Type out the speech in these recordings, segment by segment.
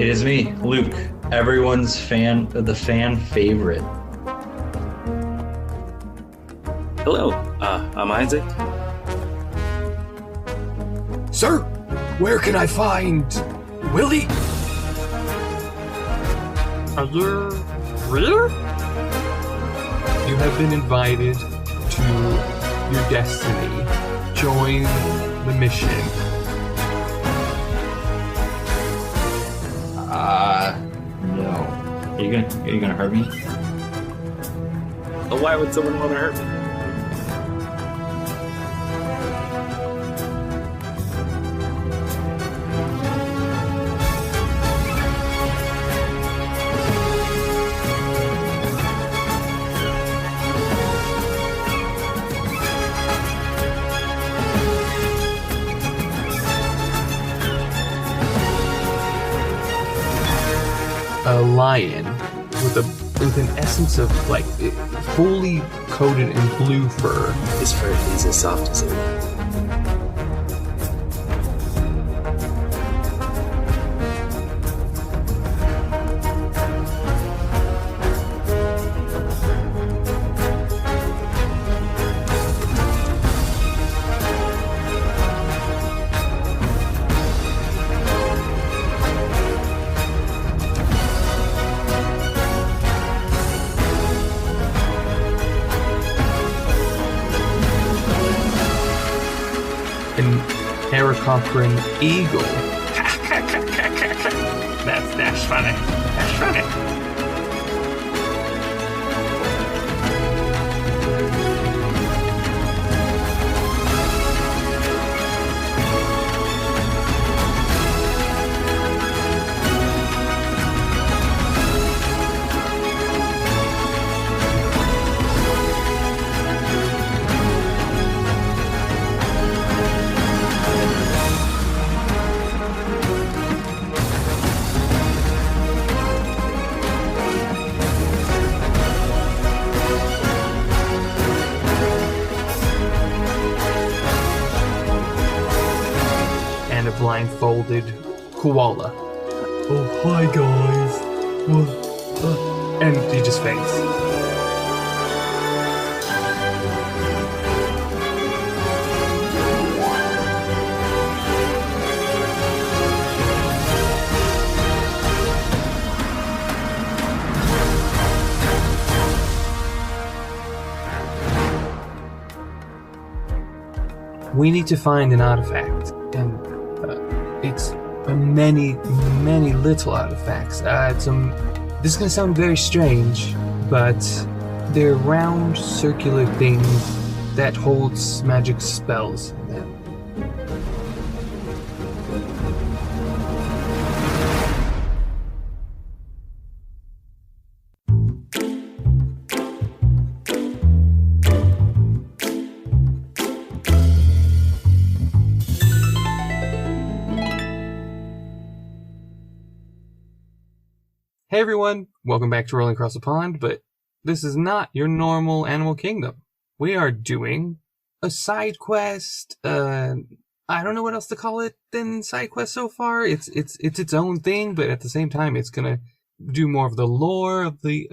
It is me, Luke, everyone's the fan favorite. Hello, I'm Isaac. Sir, where can I find Willie? Are you Reader? You have been invited to your destiny. Join the mission. No. Are you gonna hurt me? Why would someone want to hurt me? A lion with an essence of like fully coated in blue fur. His fur is as soft as it. An Aarakocran eagle. That's funny. That's funny. And a blindfolded koala. Oh, hi guys. And he just faints. We need to find an artifact, and it's many little artifacts. This is going to sound very strange, but they're round, circular things that holds magic spells in them. Hey everyone, welcome back to Rolling Across the Pond, but this is not your normal Animal Kingdom. We are doing a side quest. I don't know what else to call it than side quest so far. It's its own thing, but at the same time, it's gonna do more of the lore of the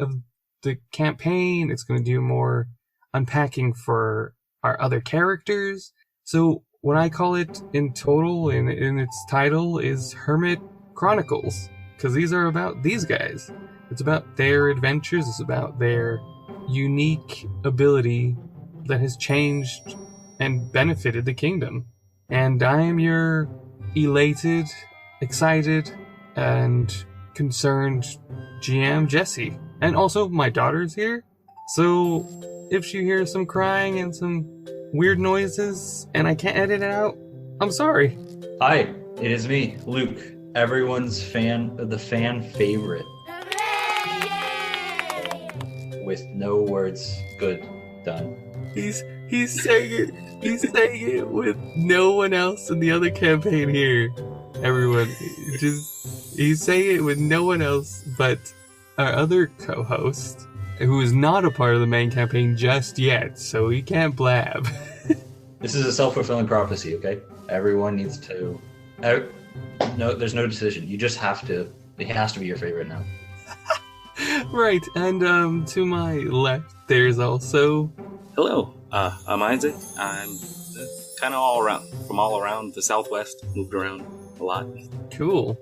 campaign. It's gonna do more unpacking for our other characters. So what I call it in total, in its title, is Hermit Chronicles. Because these are about these guys. It's about their adventures. It's about their unique ability that has changed and benefited the kingdom. And I am your elated, excited, and concerned GM, Jesse. And also, my daughter's here. So, if she hears some crying and some weird noises, and I can't edit it out, I'm sorry. Hi, it is me, Luke, everyone's the fan favorite. With no words good done. He's saying it with no one else in the other campaign here. Everyone, he's saying it with no one else but our other co-host, who is not a part of the main campaign just yet, so he can't blab. This is a self-fulfilling prophecy, okay? Everyone needs to... No, there's no decision. You just have to He has to be your favorite now. Right, and to my left, there's also... Hello, I'm Isaac. I'm kind of all around the Southwest. Moved around a lot. Cool.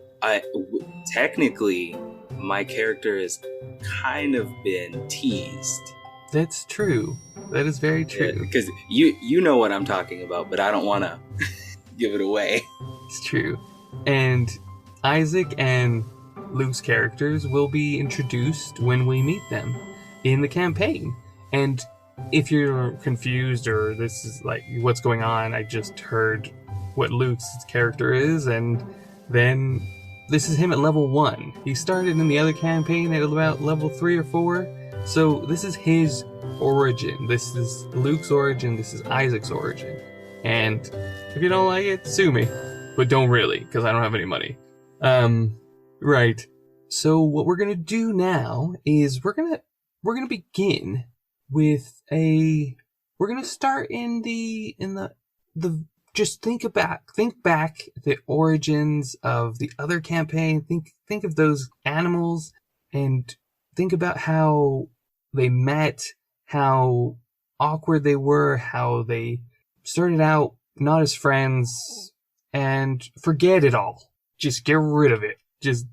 Technically, my character has kind of been teased. That's true. That is very true. Because you know what I'm talking about, but I don't want to give it away. It's true. And Isaac and Luke's characters will be introduced when we meet them in the campaign. And if you're confused or this is like, what's going on, I just heard what Luke's character is, and then this is him at level 1. He started in the other campaign at about level 3 or 4. So this is his origin. This is Luke's origin. This is Isaac's origin. And if you don't like it, sue me. But don't really, because I don't have any money. Right. So what we're gonna do now is we're gonna begin with we're gonna start in the just think back the origins of the other campaign. Think of those animals and think about how they met, how awkward they were, how they started out not as friends, and forget it all. Just get rid of it. Just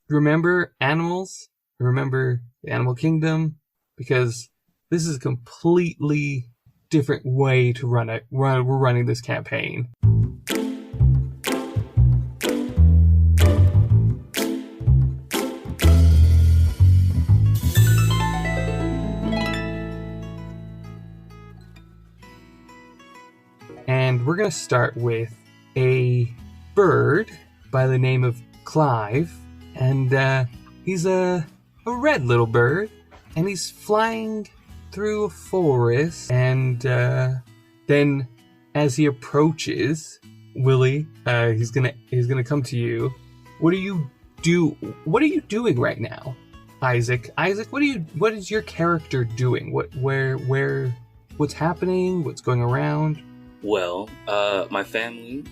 remember animals, remember the animal kingdom, because this is a completely different way to run it. We're running this campaign. And we're going to start with a bird by the name of Clive. And he's a red little bird. And he's flying through a forest. And then as he approaches, Willie, he's gonna come to you. What are you doing right now, Isaac? Isaac, what is your character doing? What's happening? What's going around? Well, my family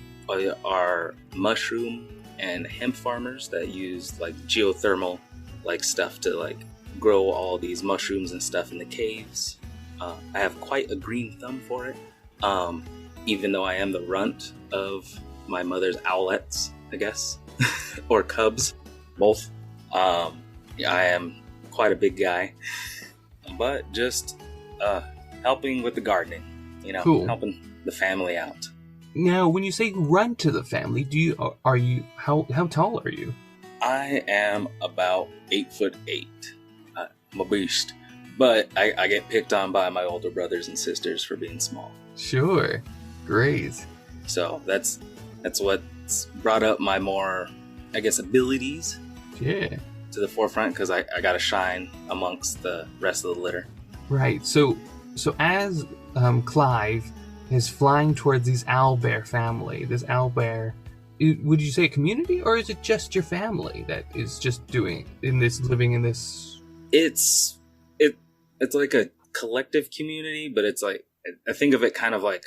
are mushroom and hemp farmers that use like geothermal like stuff to like grow all these mushrooms and stuff in the caves. I have quite a green thumb for it, even though I am the runt of my mother's owlets, I guess, or cubs, both. I am quite a big guy, but just helping with the gardening, Cool. Helping the family out. Now, when you say run to the family, how tall are you? I am about 8'8". I'm a beast, but I get picked on by my older brothers and sisters for being small. Sure, great. So that's what's brought up my more, I guess, abilities. Yeah. To the forefront, because I gotta shine amongst the rest of the litter. Right. So as Clive is flying towards these owlbear family, this owlbear, would you say a community, or is it just your family that is just living in this? It's like a collective community, but it's like, I think of it kind of like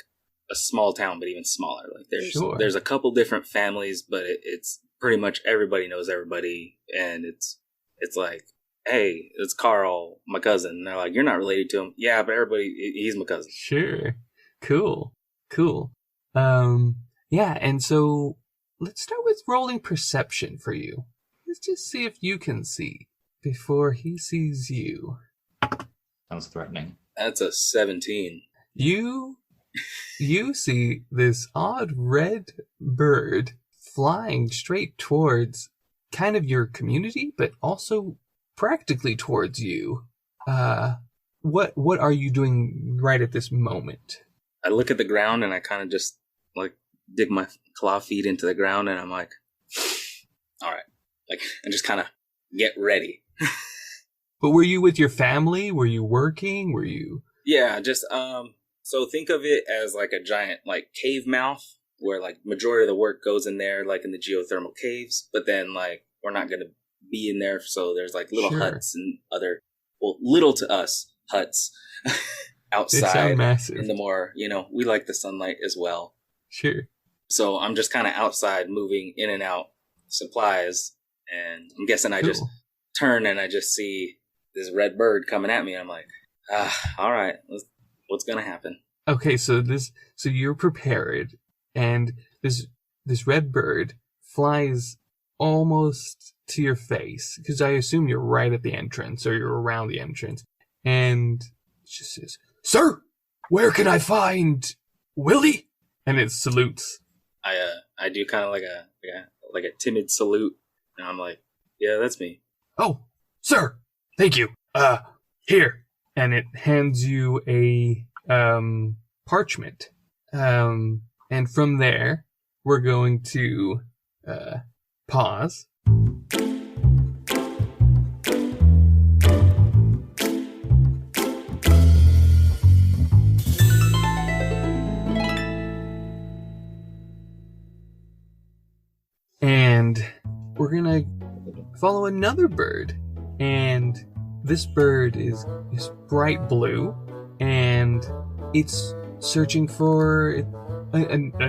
a small town, but even smaller. Like there's a couple different families, but it's pretty much everybody knows everybody, and it's like, hey, it's Carl, my cousin. And they're like, you're not related to him. Yeah, but he's my cousin. Sure. Cool. Yeah, and so let's start with rolling perception for you. Let's just see if you can see before he sees you. Sounds threatening. That's a 17. You see this odd red bird flying straight towards kind of your community, but also practically towards you. What are you doing right at this moment? I look at the ground and I kind of just like dig my claw feet into the ground, and I'm like, all right, like, and just kind of get ready. But were you with your family? Were you working? Were you? Yeah, just so think of it as like a giant like cave mouth where like majority of the work goes in there, like in the geothermal caves, but then like we're not going to be in there, so there's like little huts and other, well, little to us huts outside in the more, we like the sunlight as well. Sure. So I'm just kind of outside moving in and out supplies, And I'm guessing I just turn and I just see this red bird coming at me. I'm like, all right, what's gonna happen? Okay, so you're prepared, and this red bird flies almost to your face, because I assume you're right at the entrance, or you're around the entrance, and it just says, Sir, where can I find Willie? And it salutes. I do kind of like a timid salute, and I'm like, yeah, that's me. Oh, sir, thank you. Here. And it hands you a parchment. And from there, we're going to pause. And we're gonna follow another bird. And this bird is bright blue, and it's searching for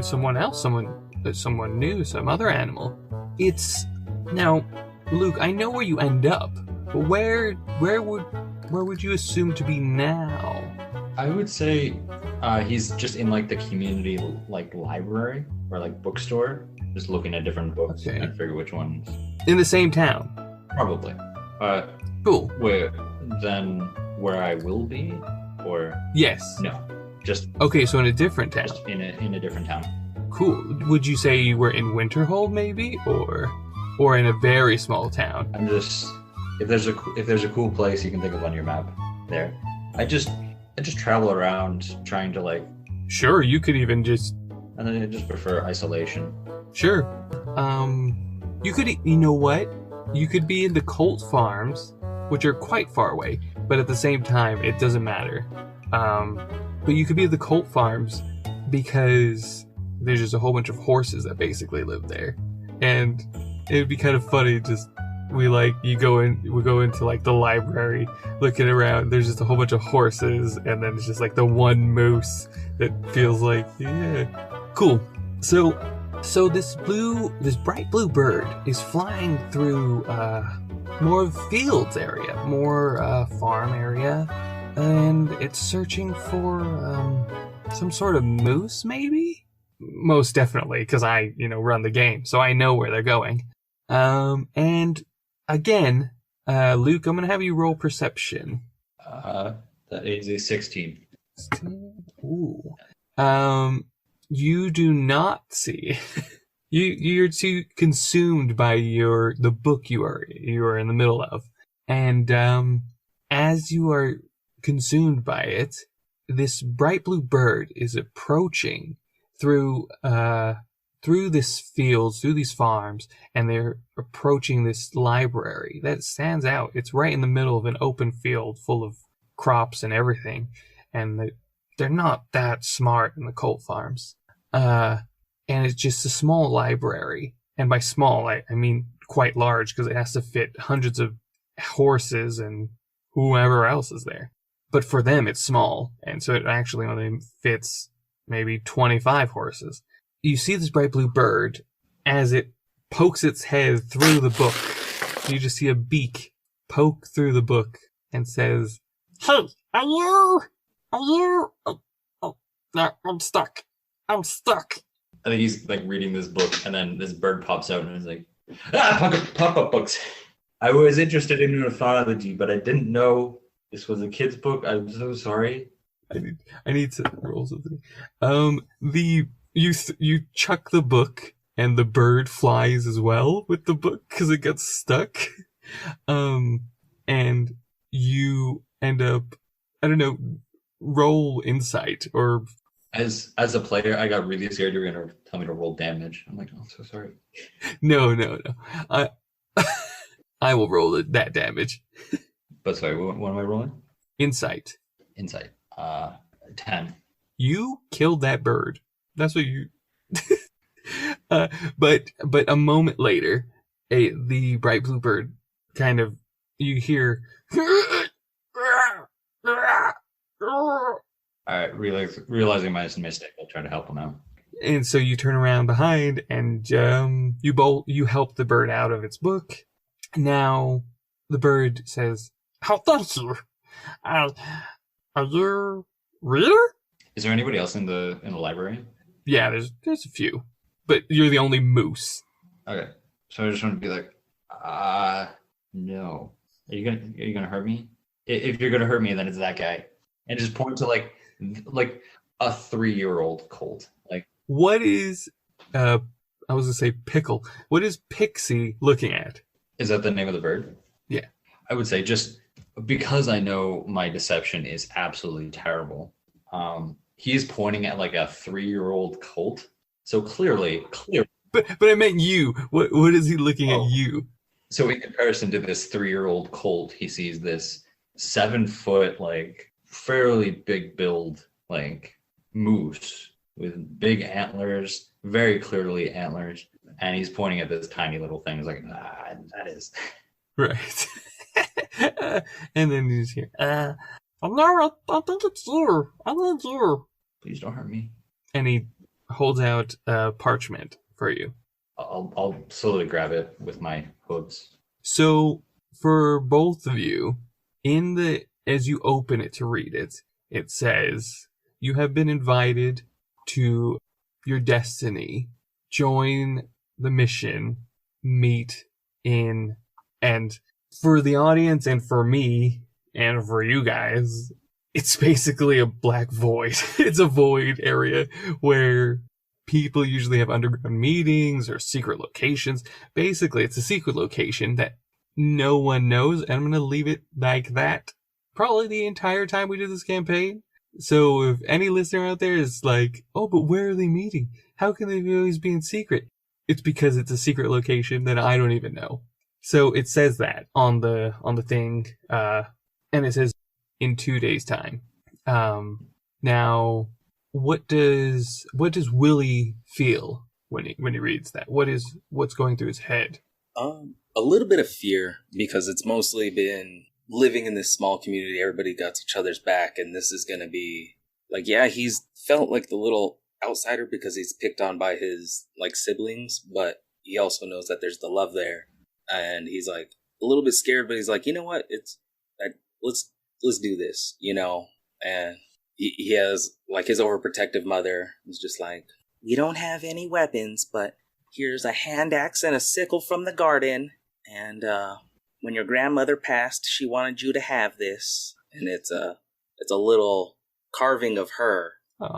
someone else, someone new, some other animal. It's now, Luke, I know where you end up, but where would you assume to be now? I would say he's just in like the community like library or like bookstore, just looking at different books and figure which ones. In the same town? Probably. Cool. Where I will be, or yes? No, just okay. So in a different town. Just in a different town. Cool. Would you say you were in Winterhold, maybe, or in a very small town? I'm just if there's a cool place you can think of on your map there. I just travel around trying to like. Sure, you could even just. And then I just prefer isolation. Sure. You could. You know what? You could be in the Colt Farms, which are quite far away, but at the same time, it doesn't matter. But you could be at the Colt Farms because there's just a whole bunch of horses that basically live there, and it would be kind of funny. We go into like the library, looking around. There's just a whole bunch of horses, and then it's just like the one moose that feels like, yeah, cool. So this bright blue bird is flying through more of fields area, more farm area, and it's searching for some sort of moose, maybe? Most definitely, because I, run the game, so I know where they're going. And again, Luke, I'm gonna have you roll perception. That is a 16. 16? Ooh. You do not see. You're too consumed by the book you are in the middle of, and as you are consumed by it, this bright blue bird is approaching through this fields, through these farms, and they're approaching this library that stands out. It's right in the middle of an open field full of crops and everything, and they're not that smart in the Colt Farms. And it's just a small library. And by small, I mean quite large, because it has to fit hundreds of horses and whoever else is there. But for them, it's small. And so it actually only fits maybe 25 horses. You see this bright blue bird as it pokes its head through the book. You just see a beak poke through the book and says, "Hey, are you? Oh, no, I'm stuck. I think he's like reading this book, and then this bird pops out and is like, pop-up books. I was interested in ufology, but I didn't know this was a kid's book. I'm so sorry. I need to roll something. You chuck the book, and the bird flies as well with the book because it gets stuck. And you end up, I don't know, roll insight or. As a player, I got really scared you were going to tell me to roll damage. I'm like, oh, I'm so sorry. No. I will roll that damage. But sorry, what am I rolling? Insight. 10. You killed that bird. That's what you... But a moment later, the bright blue bird kind of... You hear... Alright, realizing my mistake, I'll try to help him out. And so you turn around behind, and you help the bird out of its book, Now, the bird says, "Oh, thank you. Are you Reader?" Is there anybody else in the library? Yeah, there's a few, but you're the only moose. Okay. So I just want to be like, no. Are you gonna hurt me? If you're gonna hurt me, then it's that guy. And just point to like a 3-year-old colt. Like, What is, I was gonna say pickle. What is Pixie looking at? is that the name of the bird? Yeah. I would say, just because I know my deception is absolutely terrible. He's pointing at like a 3-year-old colt. So clearly. But I meant you. What is he looking at you? So in comparison to this 3-year-old colt, he sees this 7-foot, like fairly big build, like moose with big antlers, very clearly antlers, and he's pointing at this tiny little thing. He's like, that is. Right. And then he's here. No, I think it's you. I need you. Please don't hurt me. And he holds out parchment for you. I'll slowly grab it with my hooves. So for both of you, as you open it to read it, it says you have been invited to your destiny. Join the mission. Meet in, and for the audience and for me and for you guys, it's basically a black void. It's a void area where people usually have underground meetings or secret locations. Basically, it's a secret location that no one knows, and I'm going to leave it like that probably the entire time we do this campaign. So if any listener out there is like, oh, but where are they meeting? How can they always be in secret? It's because it's a secret location that I don't even know. So it says that on the thing, and it says in 2 days' time. Now, what does Willie feel when he reads that? What's going through his head? A little bit of fear, because it's mostly been living in this small community. Everybody got each other's back, and this is going to be like, yeah, he's felt like the little outsider because he's picked on by his like siblings, but he also knows that there's the love there, and he's like a little bit scared, but he's like, you know what, let's do this, and he has like his overprotective mother is just like, we don't have any weapons, but here's a hand axe and a sickle from the garden, and when your grandmother passed, she wanted you to have this, and it's a little carving of her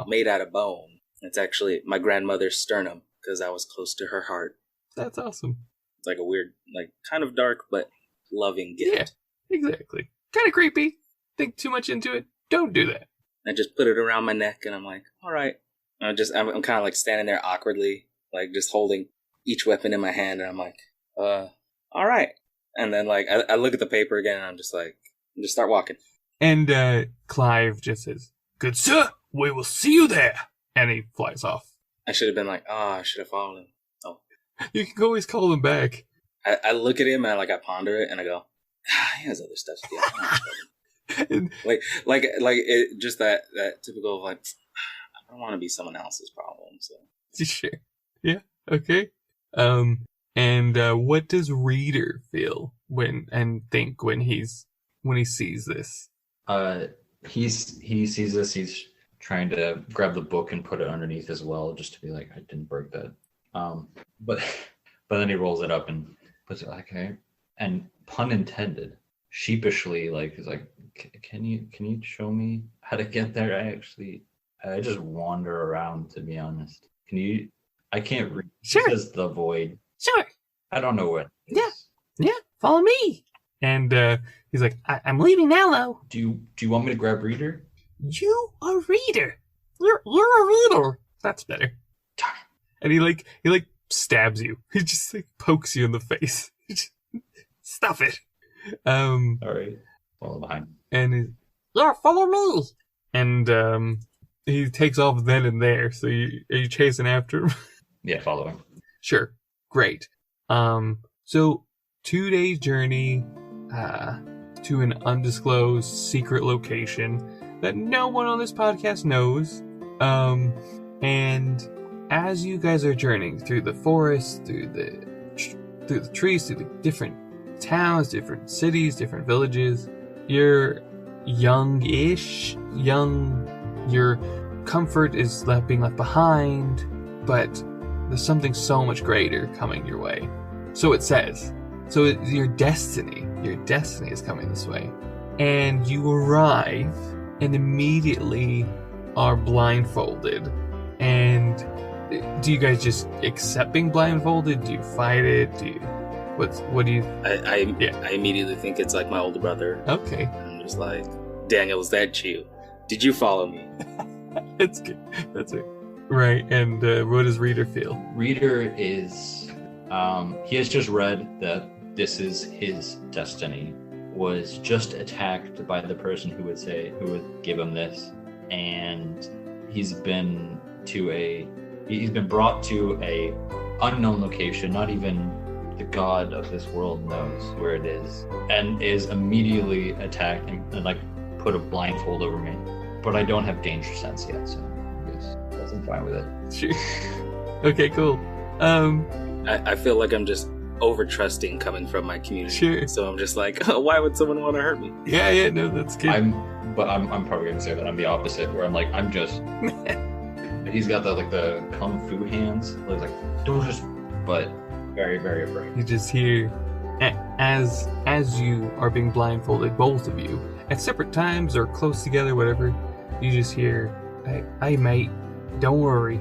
made out of bone. It's actually my grandmother's sternum, because I was close to her heart. That's awesome. It's like a weird, like kind of dark, but loving gift. Yeah, exactly. Kind of creepy. Think too much into it. Don't do that. I just put it around my neck, and I'm like, all right. I'm kind of like standing there awkwardly, like just holding each weapon in my hand, and I'm like, all right. And then like I look at the paper again, and I'm just start walking. And Clive just says, "Good sir, we will see you there." And he flies off. I should have been like, I should have followed him. Oh. You can always call him back. I look at him, and I ponder it, and I go, he has other stuff to do. like it, just that typical, like, I don't want to be someone else's problem. So sure. Yeah. Okay. And what does Reader feel when he sees this? He sees this. He's trying to grab the book and put it underneath as well, just to be like, I didn't break that. But then he rolls it up and puts it, okay. And pun intended, sheepishly, like, is like, can you show me how to get there? I just wander around, to be honest. I can't read. Sure. It says the void. Sure. I don't know what it is. Yeah. Follow me. And he's like, I'm leaving now, though. Do you want me to grab Reader? You a reader. You're a reader. That's better. And he stabs you. He just like pokes you in the face. Stuff it. All right. Follow behind. And follow me. And he takes off then and there. So are you chasing after him? Yeah, follow him. Sure. Great. So 2 days journey to an undisclosed secret location that no one on this podcast knows. And as you guys are journeying through the forest, through the trees, through the different towns, different cities, different villages. You're young-ish, your comfort is being left behind, but there's something so much greater coming your way. So it says. So your destiny is coming this way. And you arrive and immediately are blindfolded. And do you guys just accept being blindfolded? Do you fight it? What do you? I immediately think it's like my older brother. Okay. I'm just like, Daniel, is that you? Did you follow me? That's good. That's it. Right. And what does Reader feel? Reader is, he has just read that this is his destiny. Was just attacked by the person who would give him this, and he's been brought to a unknown location. Not even the god of this world knows where it is, and is immediately attacked and like put a blindfold over me. But I don't have danger sense yet, so I guess I'm fine with it. Sure. Okay, cool. I feel like I'm just over trusting coming from my community. Sure. So I'm just like, why would someone want to hurt me? Yeah, no, that's good. I'm probably gonna say that I'm the opposite, where I'm like, I'm just. He's got the kung fu hands. He's like, don't just, but very, very afraid. You just hear, as you are being blindfolded, both of you, at separate times or close together, whatever, you just hear, hey mate, don't worry,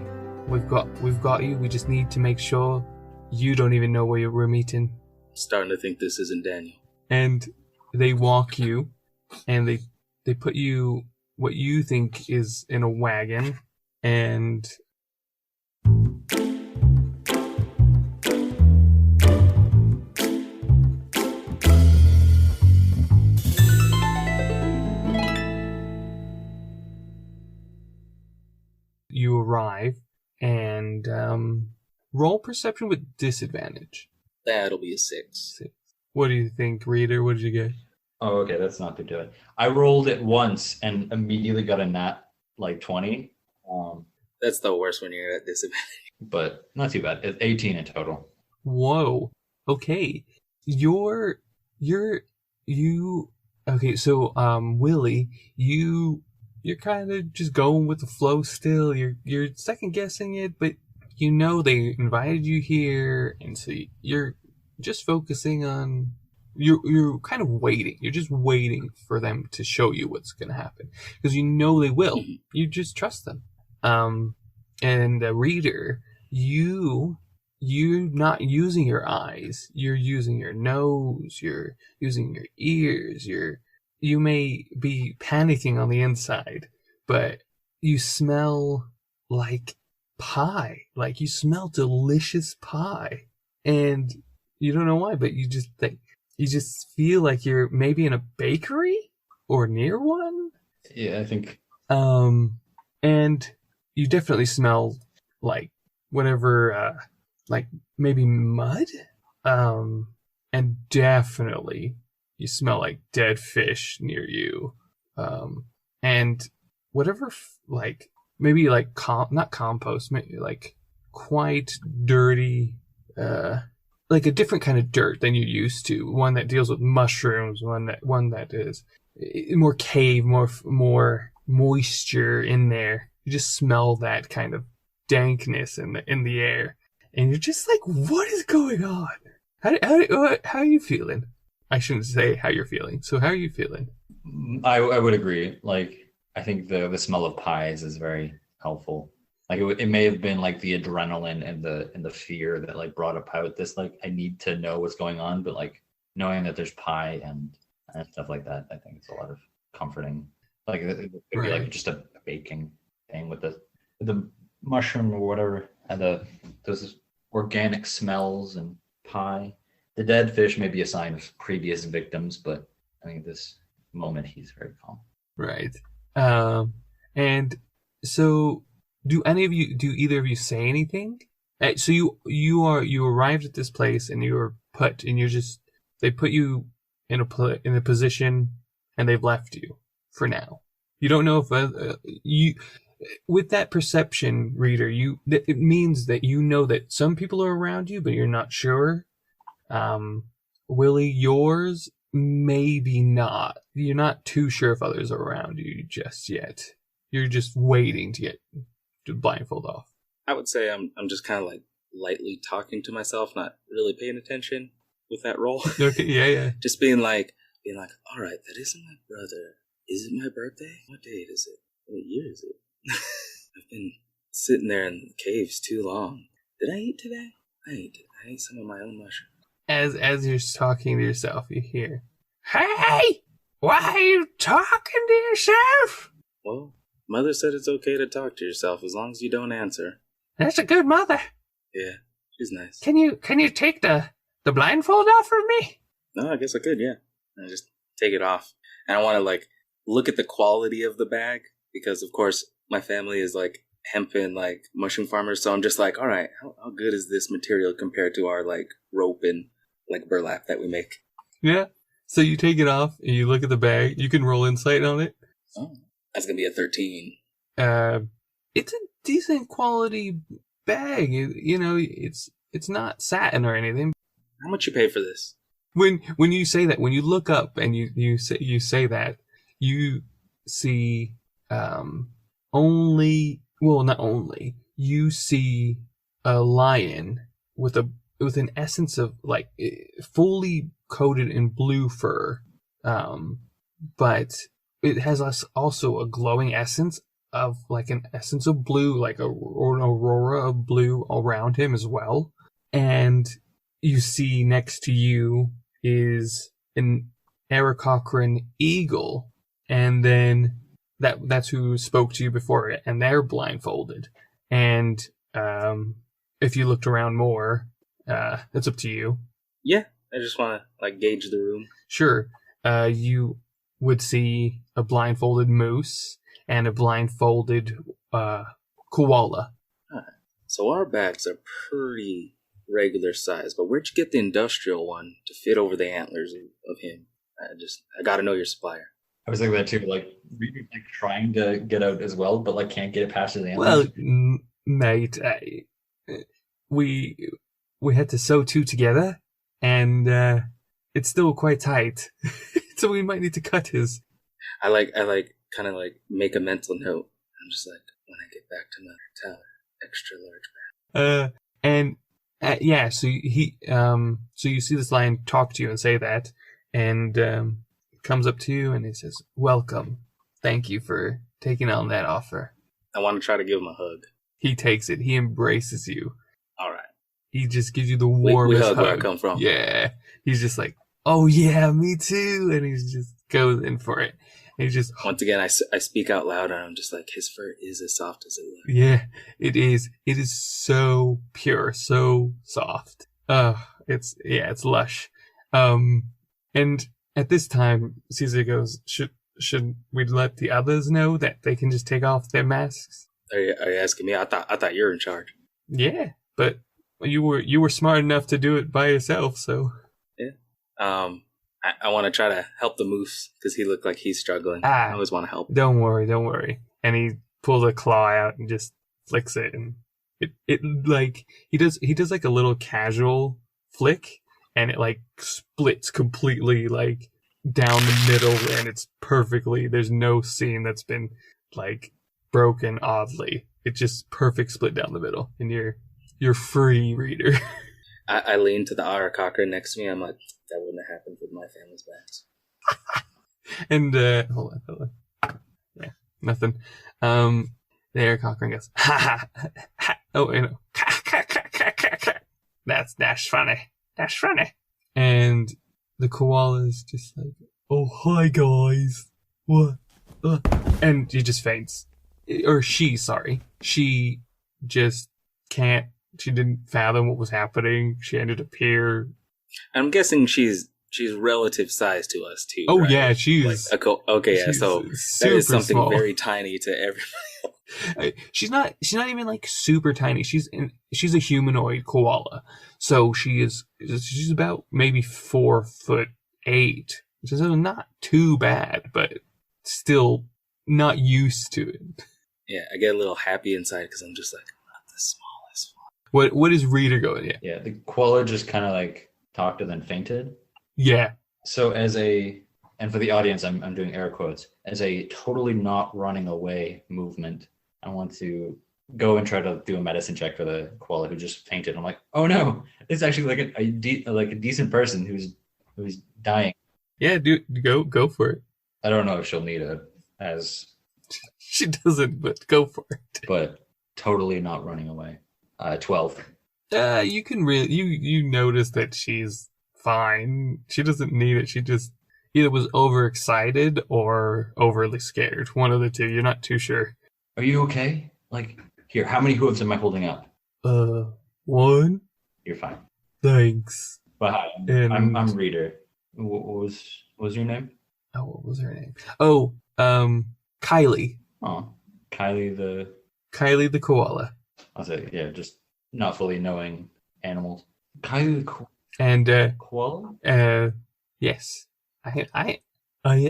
we've got you. We just need to make sure you don't even know where we're meeting. I'm starting to think this isn't Daniel. And they walk you, and they put you what you think is in a wagon, and you arrive and roll perception with disadvantage. That'll be a 6. What do you think, Reader? What did you get? Oh, okay, that's not too good. I rolled it once and immediately got a nat 20. That's the worst when you're at disadvantage. But not too bad. It's 18 in total. Whoa. Okay. Okay, so Willie, you're kind of just going with the flow still. You're second guessing it, but you know they invited you here, and so you're just focusing on you're kind of waiting. You're just waiting for them to show you what's going to happen, because you know they will. You just trust them. And a Reader, you're not using your eyes. You're using your nose. You're using your ears. You may be panicking on the inside, but you smell like pie. Like you smell delicious pie, and you don't know why, but you just feel like you're maybe in a bakery or near one. Yeah, I think. And you definitely smell like whatever, like maybe mud. And definitely you smell like dead fish near you. And whatever, like maybe like not compost, maybe like quite dirty, like a different kind of dirt than you used to. One that deals with mushrooms. One that is more cave, more moisture in there. You just smell that kind of dankness in the air, and you're just like, what is going on? How are you feeling? I shouldn't say how you're feeling. So how are you feeling? I would agree. Like, I think the smell of pies is very helpful. Like it may have been like the adrenaline and the fear that like brought about this, like, I need to know what's going on, but like knowing that there's pie and stuff like that, I think it's a lot of comforting. Like it could be like just a baking thing with the mushroom or whatever, and those organic smells and pie. The dead fish may be a sign of previous victims, but I think this moment he's very calm. Right. And so do either of you say anything? So you arrived at this place and you were put, and they put you in a position, and they've left you for now. You don't know if you, with that perception, Reader, it means that you know that some people are around you, but you're not sure. Willie, yours, maybe not. You're not too sure if others are around you just yet. You're just waiting to get the blindfold off. I would say I'm just kind of like lightly talking to myself, not really paying attention with that role. Okay, yeah. Just being like, all right, that isn't my brother. Is it my birthday? What date is it? What year is it? I've been sitting there in the caves too long. Did I eat today? I ate some of my own mushrooms. As you're talking to yourself, you hear, "Hey, why are you talking to yourself?" Well, Mother said it's okay to talk to yourself as long as you don't answer. That's a good mother. Yeah, she's nice. Can you take the blindfold off from me? No, I guess I could, yeah. I just take it off. And I want to, like, look at the quality of the bag because, of course, my family is, like, hemp and, like, mushroom farmers. So I'm just like, all right, how good is this material compared to our, like, rope and, like, burlap that we make? Yeah. So you take it off and you look at the bag. You can roll insight on it. Oh, that's going to be a 13. It's a decent quality bag. It's not satin or anything. How much you pay for this? When you say that, when you look up and you say that, you see you see a lion with an essence of like fully coated in blue fur, but it has also a glowing essence of like an essence of blue, like an aurora of blue around him as well. And you see next to you is an Aarakocra eagle, and then that's who spoke to you before, and they're blindfolded. And if you looked around more, it's up to you. Yeah, I just want to like gauge the room. Sure. You would see a blindfolded moose and a blindfolded koala. So our bags are pretty regular size, but where'd you get the industrial one to fit over the antlers of him? I gotta know your supplier. I was thinking that too, like Reader's like trying to get out as well, but like can't get it past his antlers. Well, mate, we had to sew two together, and it's still quite tight, so we might need to cut his. I kind of like make a mental note. I'm just like, when I get back to my tower, extra large bag. Yeah, so you see this lion talk to you and say that, and comes up to you and he says, "Welcome. Thank you for taking on that offer." I want to try to give him a hug. He takes it. He embraces you. All right. He just gives you the warmest we hug hug. where I come from. Yeah. He's just like, "Oh yeah, me too," and he's just goes in for it. And he just once again, I speak out loud, and I'm just like, his fur is as soft as it looks. Yeah, it is. It is so pure, so soft. It's lush. And at this time, Caesar goes, should we let the others know that they can just take off their masks? Are you asking me? I thought you were in charge. Yeah, but you were smart enough to do it by yourself, so. Yeah. I want to try to help the moose because he looked like he's struggling. I always want to help. Don't worry. And he pulls a claw out and just flicks it, and it like he does like a little casual flick, and it like splits completely like down the middle, and it's perfectly. There's no seam that's been like broken oddly. It's just perfect split down the middle, and you're free, Reader. I lean to the Aarakocra next to me. I'm like, that wouldn't have happened with my family's bags. And hold on. Yeah, nothing. The Aarakocra goes, ha ha. Oh, you know, that's funny. That's funny. And the koala is just like, "Oh, hi guys. What?" And he just faints. Or she just can't. She didn't fathom what was happening. She ended up here. I'm guessing she's relative size to us too. Oh right? yeah, she's like okay. Yeah, so that is something small. Very tiny to everybody. She's not even like super tiny. She's a humanoid koala, so she's about maybe 4'8", which is not too bad, but still not used to it. Yeah, I get a little happy inside because I'm just like, I'm not the smallest one. What is Reader going? Yeah, the koala just kind of like talked and then fainted. Yeah. So and for the audience, I'm doing air quotes, as a totally not running away movement, I want to go and try to do a medicine check for the koala who just fainted. I'm like, oh no, it's actually like a decent person who's dying. Yeah, go for it. I don't know if she'll need it as, She doesn't, but go for it. but totally not running away. 12. You can really you notice that she's fine. She doesn't need it. She just either was overexcited or overly scared. One of the two. You're not too sure. Are you okay? Like, here, how many hooves am I holding up? 1. You're fine. Thanks. But hi, And- I'm Reader. What was your name? Oh, what was her name? Oh, Kylie. Oh, Kylie the koala. I'll say, yeah, just not fully knowing animals. Kylie the And koala? yes. I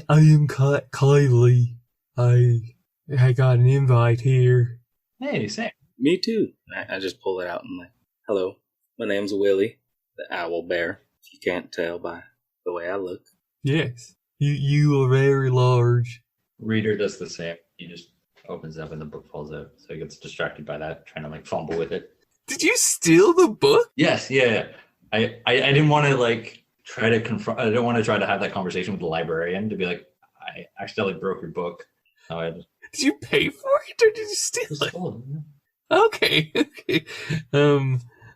am Kylie. I got an invite here. Hey, Sam. Me too. I just pull it out and like, hello, my name's Willie, the owl bear. If you can't tell by the way I look. Yes. You are very large. Reader does the same. He just opens it up and the book falls out. So he gets distracted by that, trying to like fumble with it. Did you steal the book? Yes, yeah. I didn't want to like try to confront. I didn't want to try to have that conversation with the librarian to be like, I accidentally broke your book. No, I just Did you pay for it or did you steal it? stole it. Okay.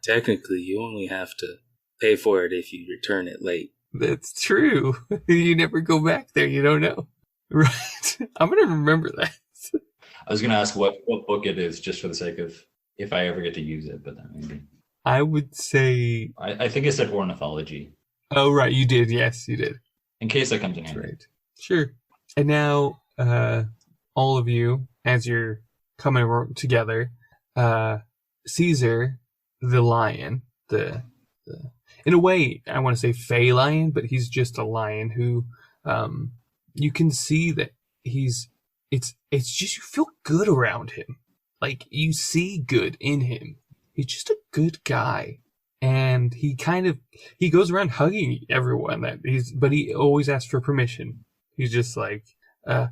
Technically, you only have to pay for it if you return it late. That's true. You never go back there. You don't know. Right. I'm going to remember that. I was gonna ask what book it is, just for the sake of if I ever get to use it, but then maybe. I would say. I think it said ornithology. Oh, right. You did. Yes, you did. In case that comes in That's handy. right. Sure. And now, all of you, as you're coming together, Caesar, the lion, the in a way, I want to say fey lion, but he's just a lion who, you can see that it's just, you feel good around him. Like, you see good in him. He's just a good guy. And he goes around hugging everyone but he always asks for permission. He's just like, the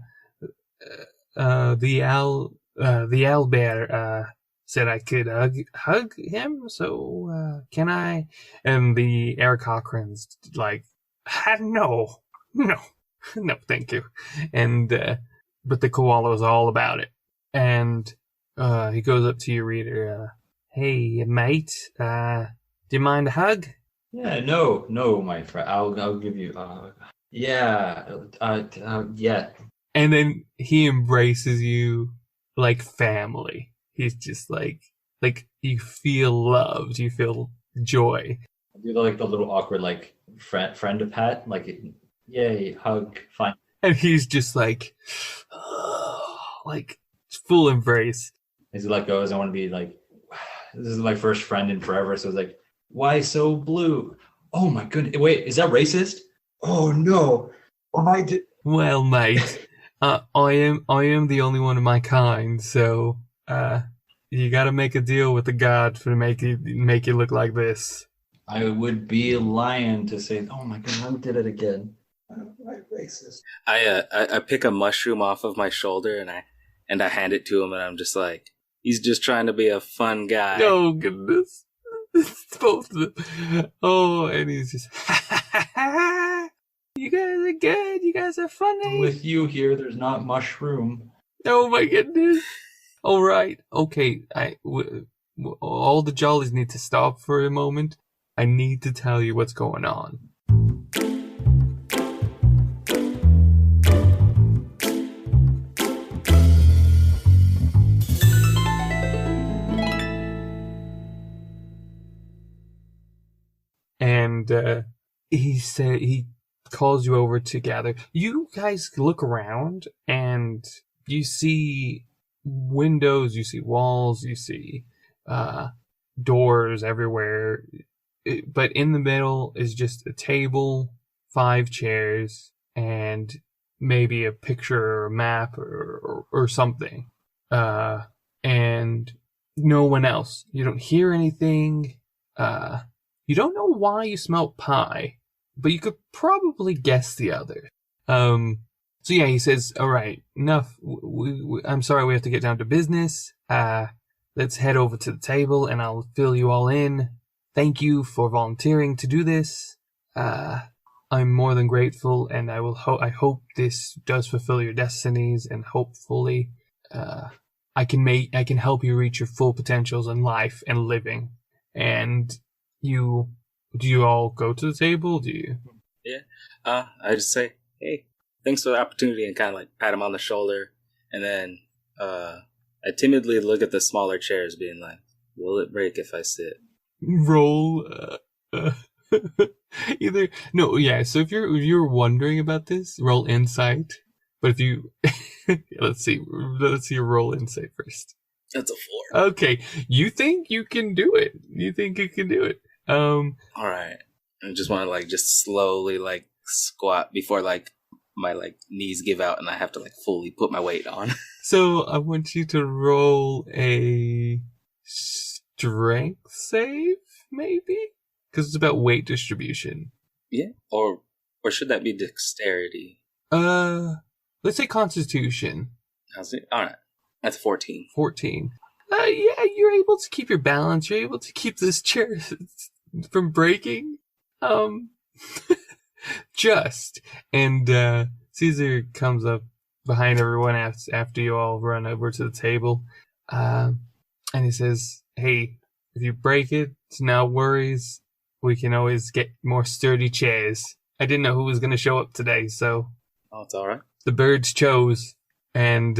owl bear, said I could hug him, so can I? And the Eric Cochran's like, no, thank you. And but the koala was all about it. And he goes up to your Reader. Hey, mate, do you mind a hug? Yeah, no, my friend. I'll give you. Yeah. And then he embraces you like family. He's just like you feel loved, you feel joy. Do like the little awkward like friend of pat, like yay, hug, fine. And he's just like full embrace. As he let go, I want to be like, this is my first friend in forever. So it's like, why so blue? Oh my goodness! Wait, is that racist? Oh no! Well, mate, I am the only one of my kind, so you got to make a deal with the god to make you look like this. I would be lying to say, oh my god, I did it again. I'm racist. I pick a mushroom off of my shoulder and I hand it to him and I'm just like, he's just trying to be a fun guy. Oh goodness, it's both of them. Oh, and he's just, you guys are good. You guys are funny. With you here, there's not mushroom. Oh my goodness. All right. Okay. All the jollies need to stop for a moment. I need to tell you what's going on. And he calls you over to gather. You guys look around and you see windows, you see walls, you see doors everywhere. But in the middle is just a table, 5 chairs, and maybe a picture or a map or something. And no one else. You don't hear anything. You don't know why you smell pie. but you could probably guess the other. So yeah, he says, all right, enough. I'm sorry, we have to get down to business. Let's head over to the table and I'll fill you all in. Thank you for volunteering to do this. I'm more than grateful, and I hope this does fulfill your destinies, and hopefully, I can help you reach your full potentials in life and living. And do you all go to the table? Do you? Yeah. I just say, hey, thanks for the opportunity, and kind of like pat him on the shoulder, and then I timidly look at the smaller chairs, being like, "Will it break if I sit?" Roll. Either no, yeah. So if you're wondering about this, roll insight. But if you let's see your roll insight first. That's a 4. Okay, you think you can do it? All right. I just want to like just slowly like squat before like my like knees give out and I have to like fully put my weight on. So I want you to roll a strength save, maybe, because it's about weight distribution. Yeah. Or should that be dexterity? Let's say Constitution. How's it? All right. That's 14. 14. Yeah, you're able to keep your balance. You're able to keep this chair from breaking. Just. And Caesar comes up behind everyone after you all run over to the table. And he says, hey, if you break it, it's no worries. We can always get more sturdy chairs. I didn't know who was going to show up today, so... Oh, it's all right. The birds chose, and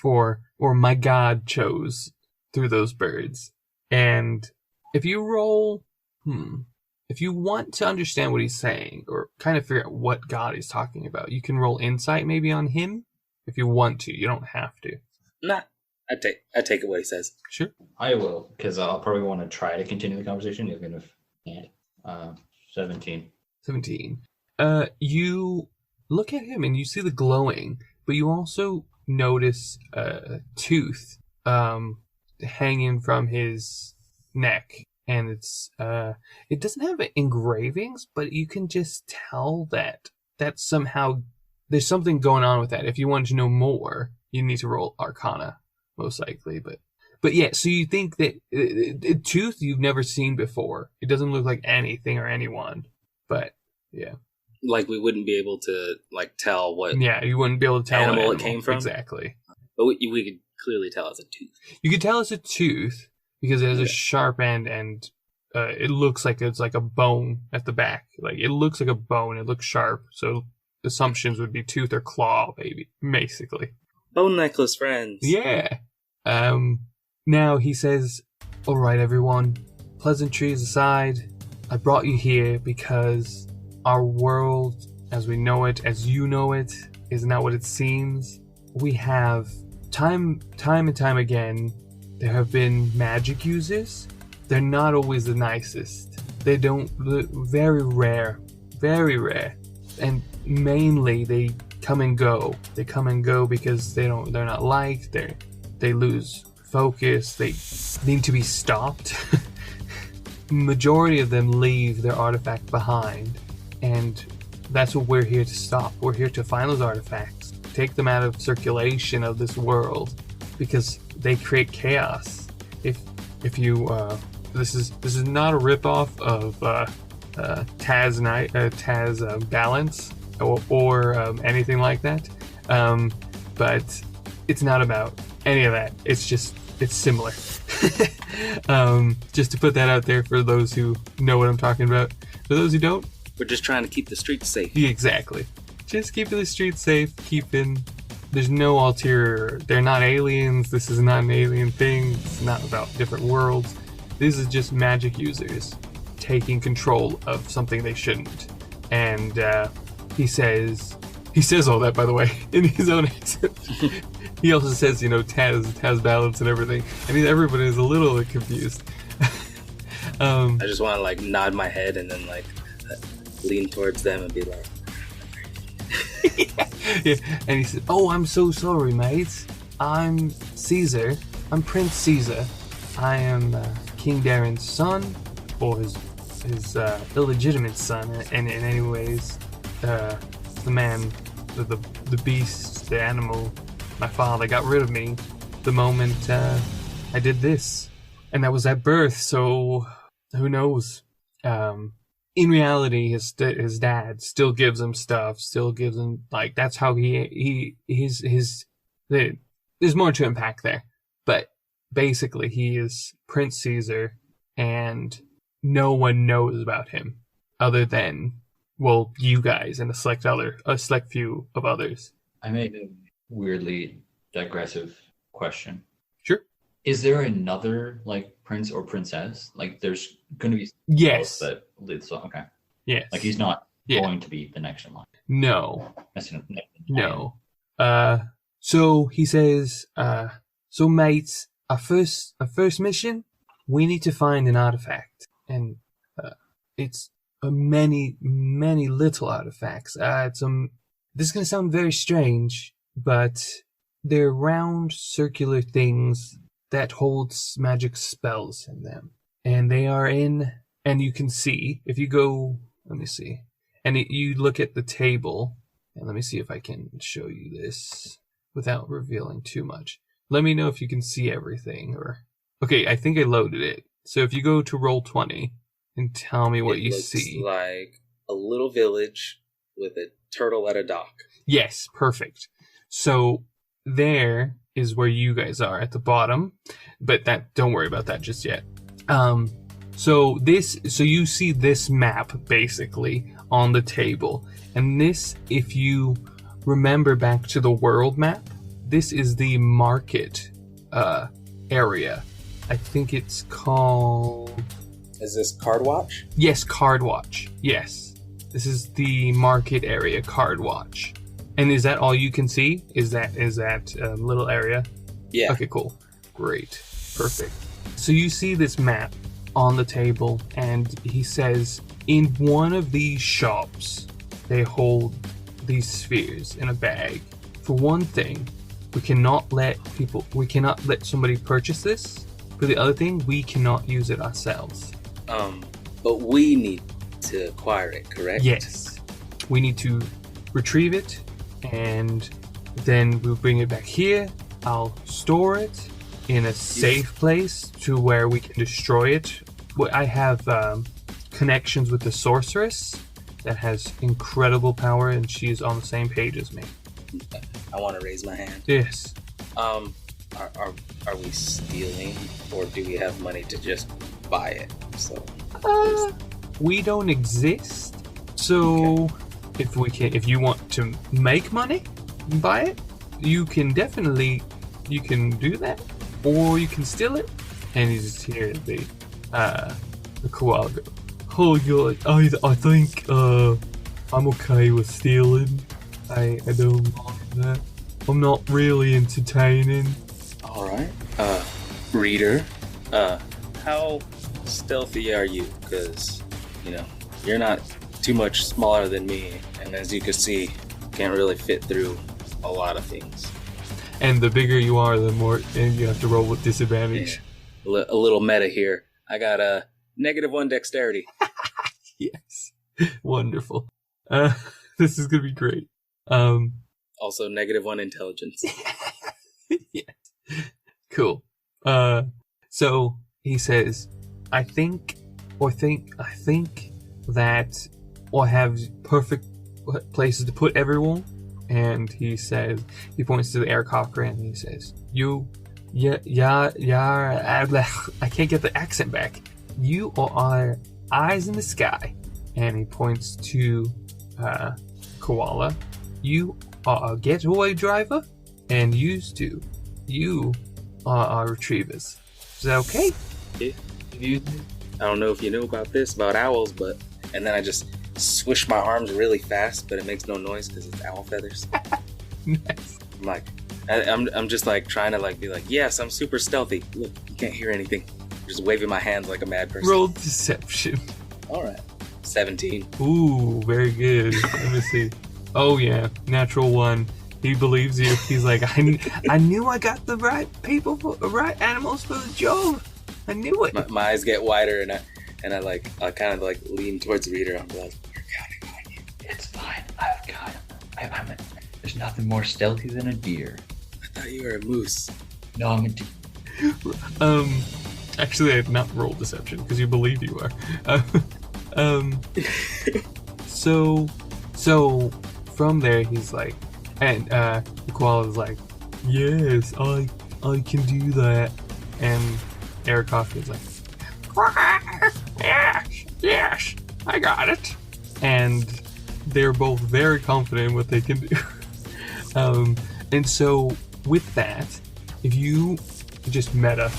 or my God chose through those birds. And if you roll, if you want to understand what he's saying or kind of figure out what God he's talking about, you can roll insight maybe on him if you want to. You don't have to. Nah, I take it what he says. Sure. I will, because I'll probably want to try to continue the conversation, even if I can't. 17. 17. You look at him and you see the glowing, but you also notice a tooth hanging from his neck, and it's it doesn't have engravings, but you can just tell that somehow there's something going on with that. If you want to know more, you need to roll Arcana, most likely. But yeah, so you think that a tooth you've never seen before. It doesn't look like anything or anyone, but yeah. Like we wouldn't be able to like tell what you wouldn't be able to tell animal it came from. Exactly. But we could clearly tell it's a tooth. You could tell it's a tooth because it has a sharp end, and it looks like it's like a bone at the back. Like it looks like a bone. It looks sharp. So assumptions would be tooth or claw, maybe, basically. Bone necklace, friends. Yeah. Now he says, "All right, everyone. Pleasantries aside, I brought you here because our world, as we know it, as you know it, is not what it seems. We have time and time again, there have been magic users. They're not always the nicest. They don't, very rare, and mainly they come and go. They come and go because they're not liked. They lose focus. They need to be stopped. Majority of them leave their artifact behind. And that's what we're here to stop. We're here to find those artifacts, take them out of circulation of this world, because they create chaos. If you this is not a ripoff of Taz Balance or anything like that, but it's not about any of that. It's similar. Just to put that out there for those who know what I'm talking about. For those who don't, we're just trying to keep the streets safe. Exactly. Just keeping the streets safe, there's no ulterior, they're not aliens, this is not an alien thing, it's not about different worlds. This is just magic users taking control of something they shouldn't. And he says all that, by the way, in his own accent. He also says, Taz Balance and everything. I mean, everybody is a little confused. I just want to like nod my head and then like lean towards them and be like, yeah. And he said, "Oh, I'm so sorry, mate. I'm Caesar. I'm Prince Caesar. I am King Darren's son, or his his illegitimate son, and in any ways, the man, the beast, the animal, my father got rid of me the moment I did this, and that was at birth. So who knows? In reality, his dad still gives him stuff, still gives him, like, that's how there's more to unpack there, but basically he is Prince Caesar, and no one knows about him other than, well, you guys and a select few of others. I made a weirdly digressive question. Sure. Is there another, like, prince or princess? Like, there's going to be Yes. that leads. Okay. Yes. Like, he's not Yeah. going to be the next in line. No. No. So he says, so mates, our first mission, we need to find an artifact, and it's many little artifacts. This is going to sound very strange, but they're round circular things that holds magic spells in them, and they are in. And you can see if you go. Let me see, and you look at the table, and let me see if I can show you this without revealing too much. Let me know if you can see everything. Or okay, I think I loaded it. So if you go to Roll20 and tell me what you see. It looks like a little village with a turtle at a dock. Yes, perfect. So there is where you guys are at the bottom, but don't worry about that just yet. So you see this map basically on the table, and this, if you remember back to the world map, this is the market area. I think it's called. Is this Card Watch? Yes, Card Watch. Yes, this is the market area, Card Watch. And is that all you can see? Is that little area? Yeah. Okay, cool. Great. Perfect. So you see this map on the table, and he says in one of these shops they hold these spheres in a bag. For one thing, we cannot let somebody purchase this. For the other thing, we cannot use it ourselves. But we need to acquire it, correct? Yes. We need to retrieve it, and then we'll bring it back here. I'll store it in a safe place to where we can destroy it. I have connections with the sorceress that has incredible power, and she's on the same page as me. I want to raise my hand. Yes. Are we stealing, or do we have money to just buy it? So we don't exist. So okay. if you want to make money and buy it, you can do that, or you can steal it. And you just hear the koala go, "Oh, I think I'm okay with stealing. I don't mind that. I'm not really entertaining." All right. Reader, how stealthy are you? Because, you're not too much smaller than me, and as you can see, can't really fit through a lot of things. And the bigger you are, the more you have to roll with disadvantage. Yeah. A little meta here. I got a -1 dexterity. Yes. Wonderful. This is going to be great. Also -1 intelligence. Yeah. Cool. So he says, I think that I have perfect places to put everyone. And he points to the air cocker, and he says, I can't get the accent back. You are eyes in the sky. And he points to Koala. You are a getaway driver, and you are our retrievers. Is that okay? Yeah. I don't know if you know about owls, and then I just swish my arms really fast, but it makes no noise because it's owl feathers. Nice. I'm just like trying to be like, yes, I'm super stealthy. Look, you can't hear anything. Just waving my hands like a mad person. Roll deception. All right. 17. Ooh, very good. Let me see. Oh yeah, natural 1. He believes you. He's like, I knew I got the right people, right animals for the job. I knew it. My eyes get wider, and And I kind of like lean towards Reader. I'm like, we're counting on you. It's fine. I've got him. There's nothing more stealthy than a deer. I thought you were a moose. No, I'm a deer. Actually, I have not rolled deception because you believe you are. So from there, he's like, and the koala's like, yes, I can do that. And Erikoff is like, yes, I got it. And they're both very confident in what they can do. And so with that, if you just meta,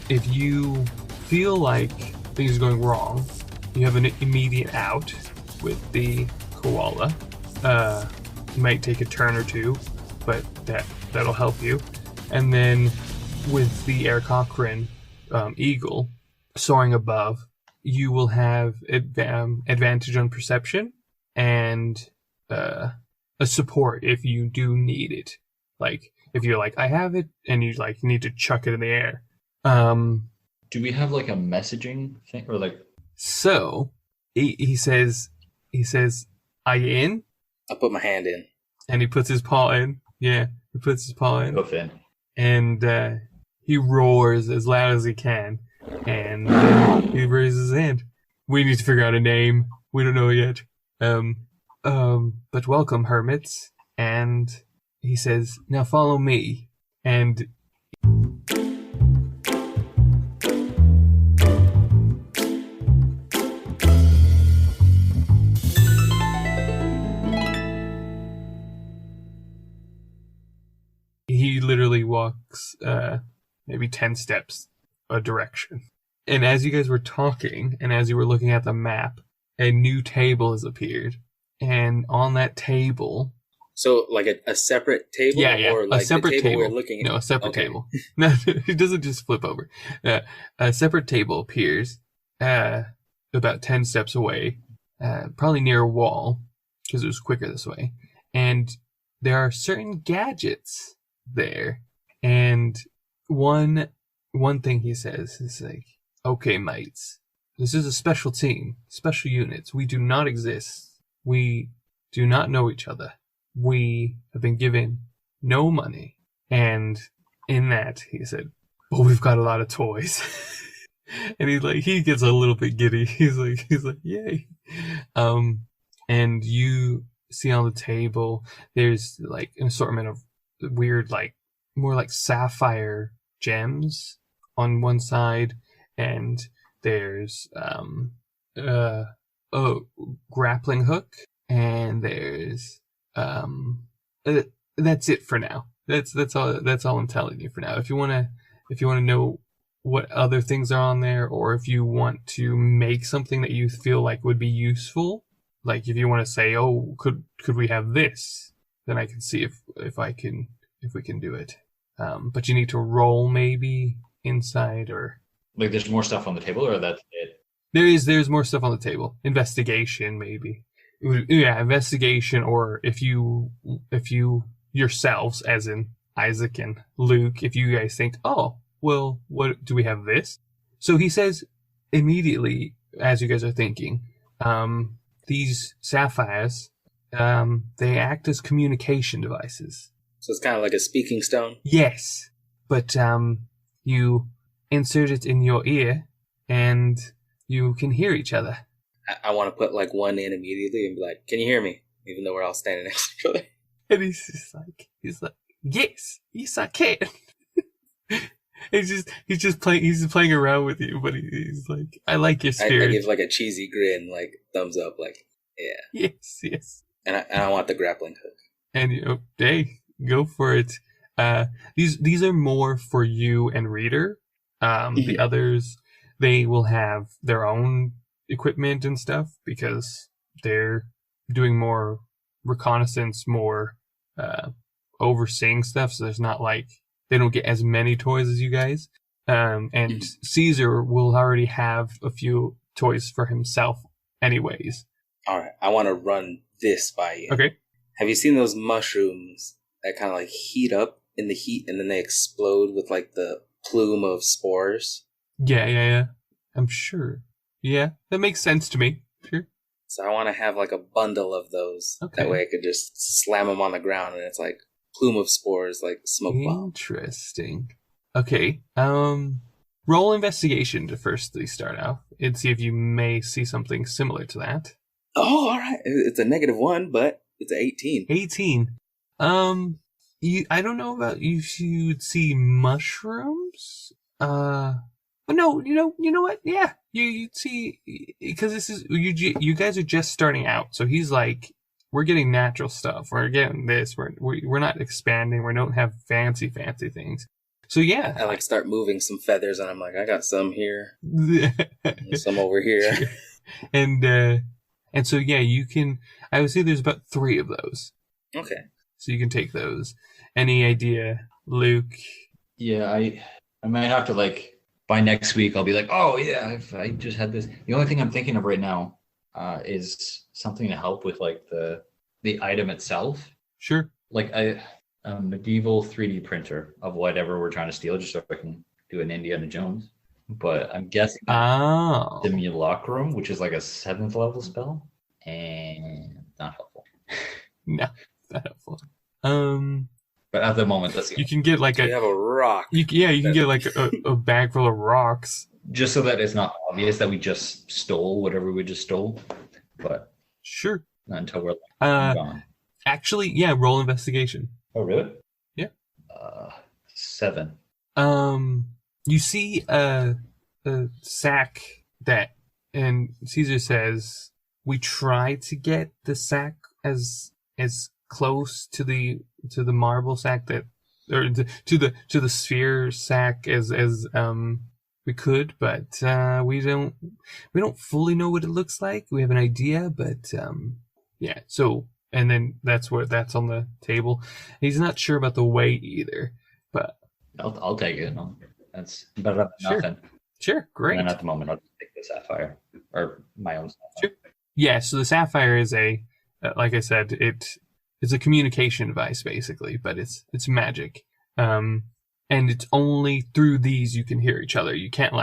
if you feel like things are going wrong, you have an immediate out with the koala. You might take a turn or two, but that'll help you. And then with the Aarakocra eagle soaring above, you will have advantage on perception and a support if you do need it. Like if you're like, I have it, and you like need to chuck it in the air. Do we have like a messaging thing or like? So he says, "Are you in?" I put my hand in, and he puts his paw in. Yeah, he puts his paw in. Hoof in. And he roars as loud as he can, and he raises his hand. We need to figure out a name. We don't know yet. But welcome, hermits. And he says, now follow me. And he literally walks maybe 10 steps a direction. And as you guys were talking, and as you were looking at the map, a new table has appeared. And on that table... So, like a separate table? Yeah. Or like a separate the table table. we're looking at? No, a separate Okay. table. No, it doesn't just flip over. A separate table appears about 10 steps away, probably near a wall, because it was quicker this way. And there are certain gadgets there. And one thing he says is like, okay, mates, this is a special team, special units. We do not exist. We do not know each other. We have been given no money. And in that, he said, but we've got a lot of toys. And he gets a little bit giddy. He's like, yay. And you see on the table, there's like an assortment of weird, like more like sapphire gems on one side, and there's a grappling hook, and there's that's it for now. That's all I'm telling you for now. If you wanna know what other things are on there, or if you want to make something that you feel like would be useful, like if you want to say, oh, could we have this, then I can see if we can do it. But you need to roll maybe inside, or like there's more stuff on the table, or that's it. There's more stuff on the table. Investigation maybe. Yeah, investigation, or if you yourselves, as in Isaac and Luke, if you guys think, oh, well, what do we have this? So he says immediately, as you guys are thinking, these sapphires, they act as communication devices. So it's kind of like a speaking stone? Yes, but you insert it in your ear, and you can hear each other. I want to put like one in immediately and be like, can you hear me? Even though we're all standing next to each other. And he's like, yes, I can. he's just playing around with you, but he's like, I like your spirit. I give like a cheesy grin, like thumbs up, like, yeah. Yes. And I want the grappling hook. And hey, go for it. These are more for you and Reader. The others, they will have their own equipment and stuff because they're doing more reconnaissance, more overseeing stuff. So there's not like they don't get as many toys as you guys. And Caesar will already have a few toys for himself, anyways. All right, I want to run this by you. Okay. Have you seen those mushrooms that kind of like heat up in the heat and then they explode with like the plume of spores? Yeah. I'm sure. Yeah, that makes sense to me. Sure. So I want to have like a bundle of those. Okay. That way I could just slam them on the ground and it's like plume of spores, like smoke bomb. Interesting. Okay. Roll investigation to firstly start out and see if you may see something similar to that. Oh, all right. It's a -1, but it's an 18. 18. I don't know about if you'd see mushrooms. But no, you know what? Yeah, you'd see, because this is you guys are just starting out. So he's like, we're getting natural stuff. We're getting this. We're not expanding. We don't have fancy things. So yeah, I like start moving some feathers, and I'm like, I got some here, some over here, and so yeah, you can. I would say there's about 3 of those. Okay. So you can take those. Any idea, Luke? Yeah, I might have to like by next week. I'll be like, oh yeah, I just had this. The only thing I'm thinking of right now is something to help with like the item itself. Sure. Like a medieval 3D printer of whatever we're trying to steal, just so I can do an Indiana Jones. But I'm guessing Simulacrum, which is like a 7th level spell, and not helpful. No, not helpful. But at the moment, let's see. You can get like you have a rock. You can get like a bag full of rocks, just so that it's not obvious that we just stole whatever we just stole. But sure, not until we're gone. Actually, yeah, roll investigation. Oh, really? Yeah. 7. You see a sack and Caesar says, we try to get the sack as close to the marble sack to the sphere sack as we could, but we don't fully know what it looks like. We have an idea, but yeah. So, and then that's on the table. He's not sure about the weight either, but I'll take it. No, that's better than nothing. Sure, great. And at the moment, I'll just take the sapphire or my own sapphire. Sure. Yeah. So the sapphire is like I said, it's a communication device basically, but it's magic. And it's only through these you can hear each other. You can't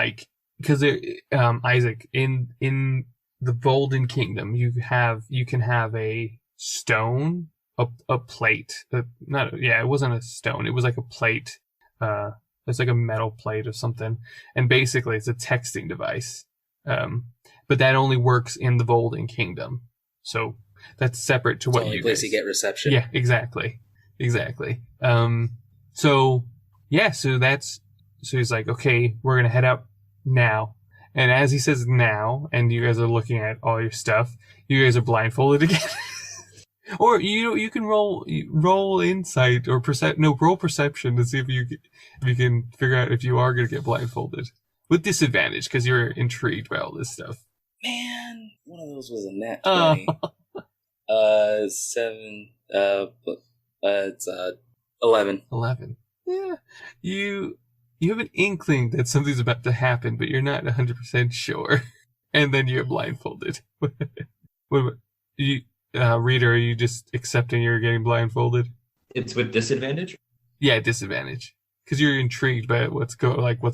because Isaac, in the Golden Kingdom, you can have a stone, a plate. It wasn't a stone. It was like a plate. It's like a metal plate or something. And basically it's a texting device. But that only works in the Golden Kingdom. So that's separate to what you place you get reception. Yeah, exactly. So he's like, okay, we're going to head out now. And as he says now, and you guys are looking at all your stuff, you guys are blindfolded again. Or you can roll insight or roll perception to see if you can figure out if you are going to get blindfolded with disadvantage because you're intrigued by all this stuff. Man, one of those was a nat 20. 7. It's 11. 11. Yeah, you have an inkling that something's about to happen, but you're not 100% sure. And then you're blindfolded. What you? Reader, are you just accepting you're getting blindfolded? It's with disadvantage? Yeah, disadvantage. Because you're intrigued by what's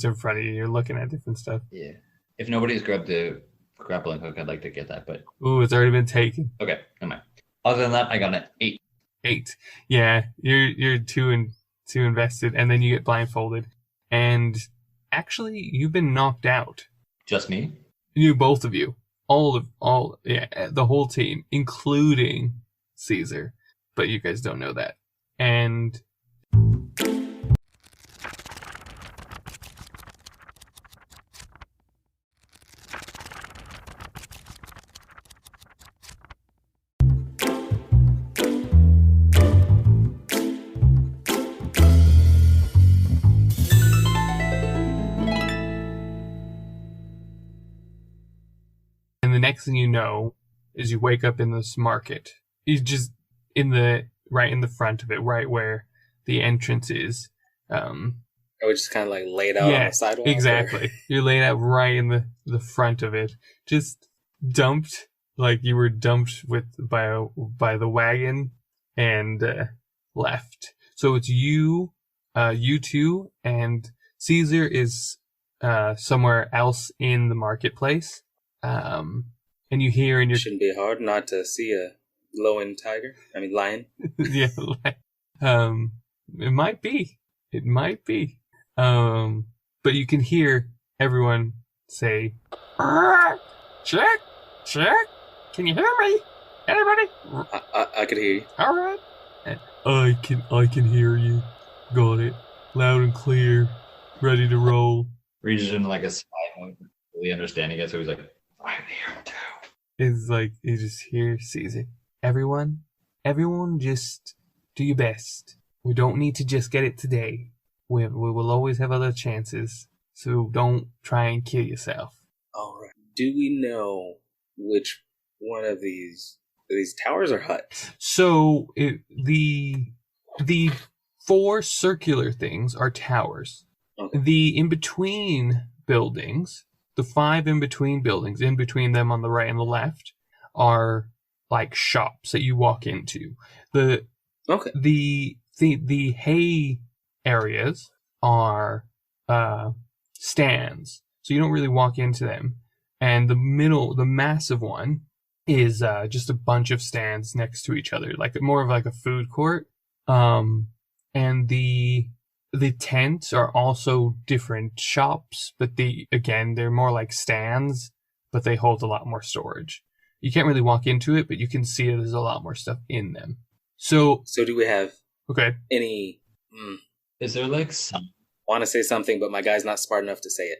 in front of you. You're looking at different stuff. Yeah. If nobody's grabbed the grappling hook, I'd like to get that, but... Ooh, it's already been taken. Okay, never mind. Other than that, I got an 8. 8. Yeah, you're too invested, and then you get blindfolded. And actually, you've been knocked out. Just me? Both of you. The whole team, including Caesar, but you guys don't know that. And the next thing you know is you wake up in this market. You're just right in the front of it, right where the entrance is. Are we just kind of like laid out on the sidewalk? Exactly. You're laid out right in the front of it. Just dumped, like you were dumped by the wagon and left. So it's you two, and Caesar is somewhere else in the marketplace. And you hear in your Shouldn't be hard not to see a glowing lion. yeah, it might be. It might be. But you can hear everyone say, check, check. Can you hear me? Anybody? I could hear you. All right. I can hear you. Got it. Loud and clear. Ready to roll. Reads in like a spy mode, really understanding it. So he's like, I'm here too. It's like he just sees it. Everyone, just do your best. We don't need to just get it today. We will always have other chances. So don't try and kill yourself. All right. Do we know which one of these towers are huts? So the 4 circular things are towers. Okay. The in-between buildings, the 5 in-between buildings, in between them on the right and the left, are like shops that you walk into. The hay areas are stands, so you don't really walk into them. And the massive one is just a bunch of stands next to each other, like more of like a food court. And the tents are also different shops, but they're more like stands, but they hold a lot more storage. You can't really walk into it, but you can see there's a lot more stuff in them. So do we have any? Is there like some? Want to say something, but my guy's not smart enough to say it.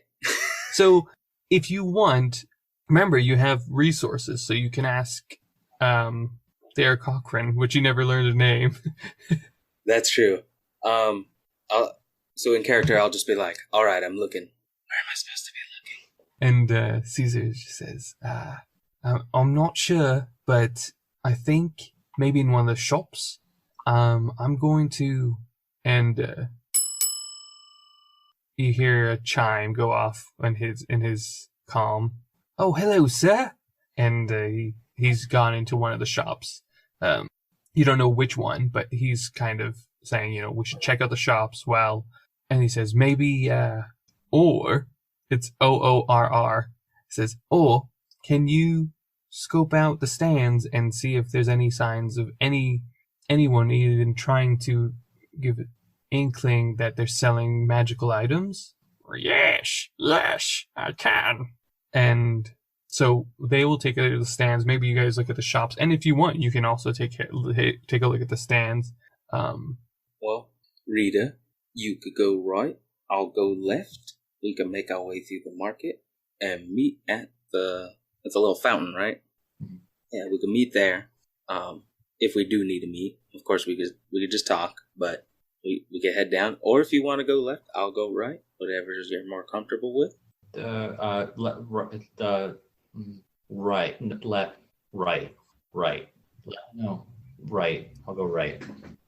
So if you want, remember you have resources, so you can ask Thayer Cochrane, which you never learned a name. That's true. So in character, I'll just be like, all right, I'm looking. Where am I supposed to be looking? And Caesar just says, I'm not sure, but I think maybe in one of the shops. I'm going to, and you hear a chime go off in his comm. Oh, hello, sir. And he's gone into one of the shops. You don't know which one, but he's kind of saying, we should check out the shops. Well, and he says, maybe, or it's OORR. He says, or can you scope out the stands and see if there's any signs of anyone even trying to give an inkling that they're selling magical items? Yes, I can. And so they will take a look at the stands. Maybe you guys look at the shops, and if you want, you can also take a look at the stands. Well, Rita, you could go right. I'll go left. We can make our way through the market and meet at it's a little fountain, right? Yeah, we can meet there. If we do need to meet, of course we could just talk, but we can head down. Or if you want to go left, I'll go right. Whatever you're more comfortable with. Right. No, right. I'll go right.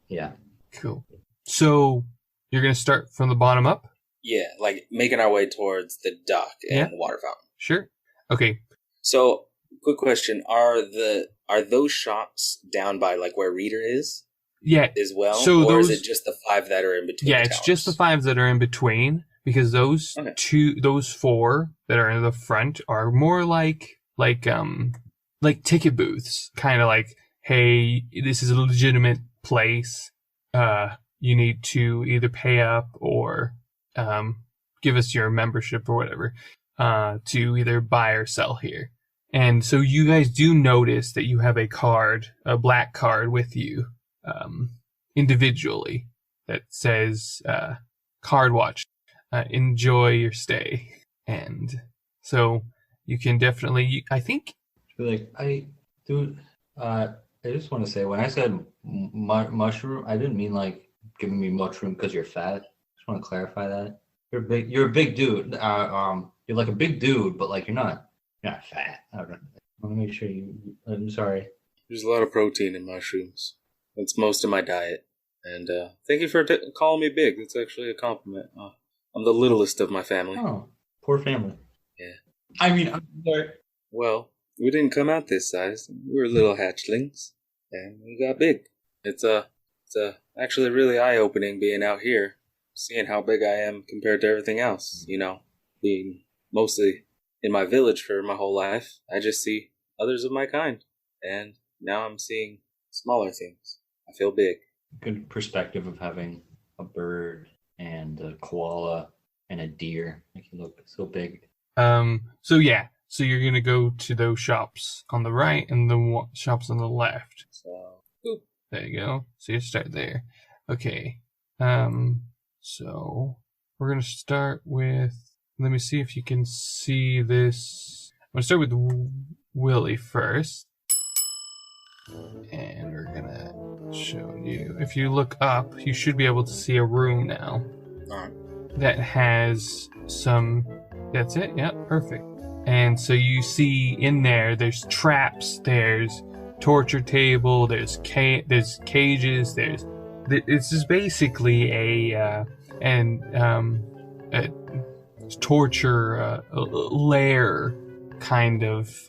Yeah. Cool. So you're gonna start from the bottom up? Yeah, like making our way towards the dock and the water fountain. Sure. Okay. So, quick question: Are those shops down by like where Reader is? Yeah. As well, so is it just the 5 that are in between? Yeah, it's just the 5 that are in between, because those 4 that are in the front are more like ticket booths, kind of like, hey, this is a legitimate place. You need to either pay up or give us your membership or whatever to either buy or sell here. And so you guys do notice that you have a black card with you individually that says card watch. Enjoy your stay. And so you can definitely, I think. I just want to say, when I said mushroom, I didn't mean like giving me mushroom because you're fat. Just want to clarify that. You're a big dude. You're like a big dude, but like you're not fat. I want to make sure I'm sorry. There's a lot of protein in mushrooms. That's most of my diet. And thank you for calling me big. That's actually a compliment. I'm the littlest of my family. Oh, poor family. Yeah. I mean, I'm sorry. Well, we didn't come out this size. We were little hatchlings, and we got big. It's actually really eye-opening being out here, seeing how big I am compared to everything else. being mostly in my village for my whole life, I just see others of my kind. And now I'm seeing smaller things. I feel big. Good perspective of having a bird and a koala and a deer. Make you look so big. So you're gonna go to those shops on the right and the shops on the left. So, boop. There you go. So you start there. Okay. So we're gonna start with. Let me see if you can see this. I'm gonna start with Willie first, and we're gonna show you. If you look up, you should be able to see a room now that has some. That's it. Yeah, perfect. And so you see in there's traps, there's torture table, there's cages, it's just basically a torture lair kind of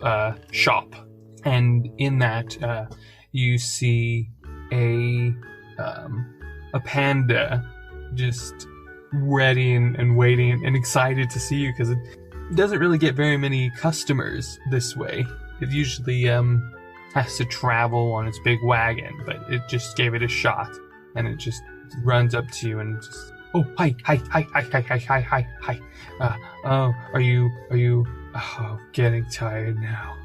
shop. And in that you see a panda just ready and waiting and excited to see you, because it doesn't really get very many customers this way. It usually has to travel on its big wagon, but it just gave it a shot, and it just runs up to you and just, oh, hi. Are you getting tired now?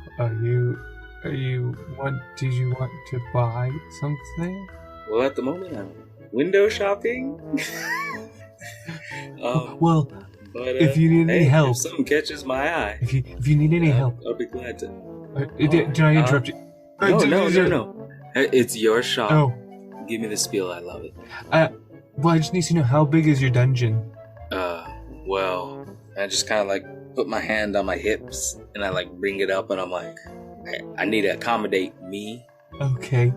Did you want to buy something? Well, at the moment, I'm window shopping. Well, but if you need any help, if something catches my eye, if you need any help, I'll be glad to. Did I interrupt you? No. It's your shop. Oh. Give me the spiel. I love it. Well, I just need to know, how big is your dungeon? Well, I just kind of like put my hand on my hips and I like bring it up and I'm like, I need to accommodate me. Okay,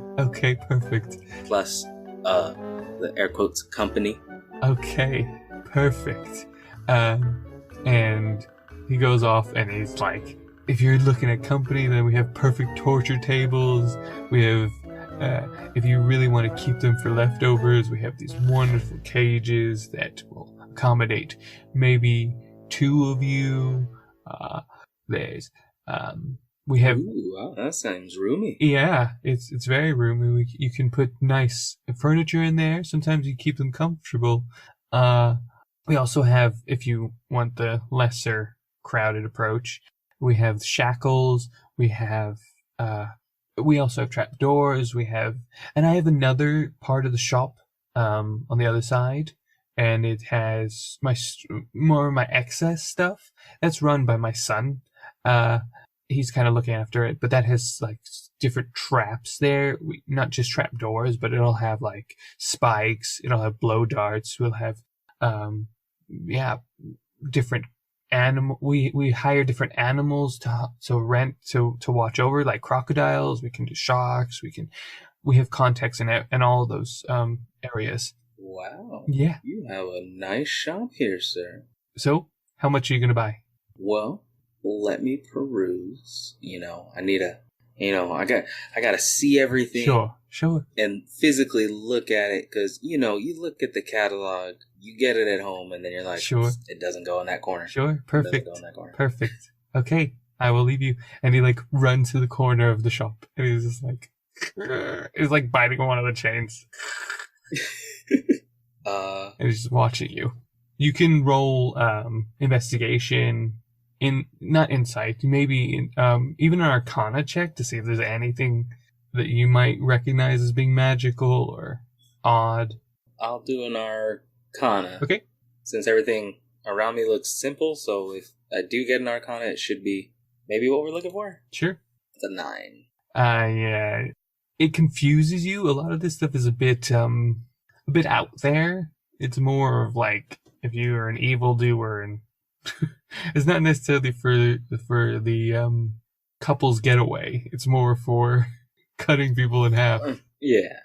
perfect. Plus, the air quotes company. Okay, perfect. And he goes off and he's like, if you're looking at company, then we have perfect torture tables. We have, if you really want to keep them for leftovers, we have these wonderful cages that will accommodate maybe 2 of you. We have. Ooh, wow, that sounds roomy. Yeah, it's very roomy. You can put nice furniture in there. Sometimes you keep them comfortable. We also have, if you want the lesser crowded approach, we have shackles. We also have trap doors. And I have another part of the shop on the other side, and it has more of my excess stuff. That's run by my son. He's kind of looking after it, but that has like different traps there. Not just trap doors, but it'll have like spikes. It'll have blow darts. We'll have, different animal. We hire different animals to watch over, like crocodiles. We can do sharks. We have contacts in all of those areas. Wow. Yeah. You have a nice shop here, sir. So, how much are you gonna buy? Well, let me peruse. I need I gotta see everything. Sure. And physically look at it, because, you look at the catalog, you get it at home, and then you're like, sure, it doesn't go in that corner. Sure, perfect. It doesn't go in that corner. Perfect. Okay, I will leave you. And he like runs to the corner of the shop, and he's just like, he's like biting one of the chains. And he's just watching you. You can roll investigation. Not insight, maybe even an arcana check to see if there's anything that you might recognize as being magical or odd. I'll do an arcana. Okay. Since everything around me looks simple, so if I do get an arcana, it should be maybe what we're looking for. Sure. It's a 9. Yeah. It confuses you. A lot of this stuff is a bit out there. It's more of like if you are an evildoer, and it's not necessarily for the couple's getaway. It's more for cutting people in half. Yeah.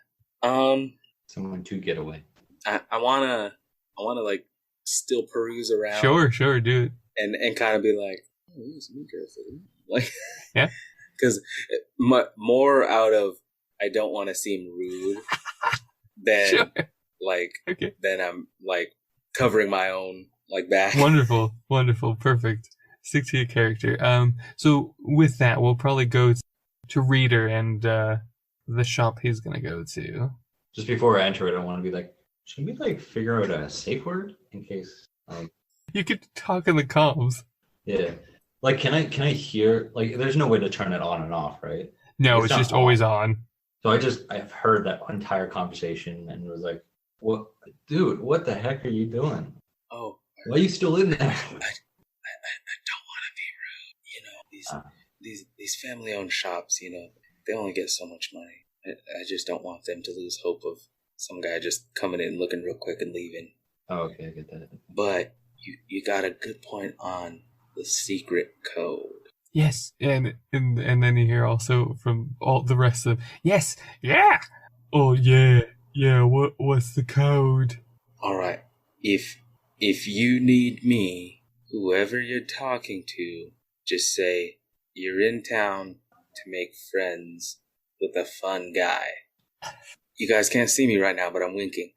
Someone to get away. I wanna like still peruse around. Sure, do it. And kind of be like, oh, this is interesting. Like, yeah. Because more out of I don't want to seem rude than sure. like okay. then I'm like covering my own like that. Wonderful, perfect. Stick to your character. So with that, we'll probably go to Reader and the shop he's gonna go to. Just before I enter it, I want to be like, should we like figure out a safe word in case? You could talk in the comms. Yeah. Like, can I hear? Like, there's no way to turn it on and off, right? No, it's just always on. So I've heard that entire conversation and was like, "What, dude? What the heck are you doing? Oh, why are you still in there?" I don't want to be rude. These family-owned shops, they only get so much money. I just don't want them to lose hope of some guy just coming in, looking real quick, and leaving. Oh, okay, I get that. But you got a good point on the secret code. Yes, and then you hear also from all the rest of them, yes, yeah, oh yeah, what's the code? All right, if you need me, whoever you're talking to, just say you're in town to make friends with a fun guy. You guys can't see me right now, but I'm winking.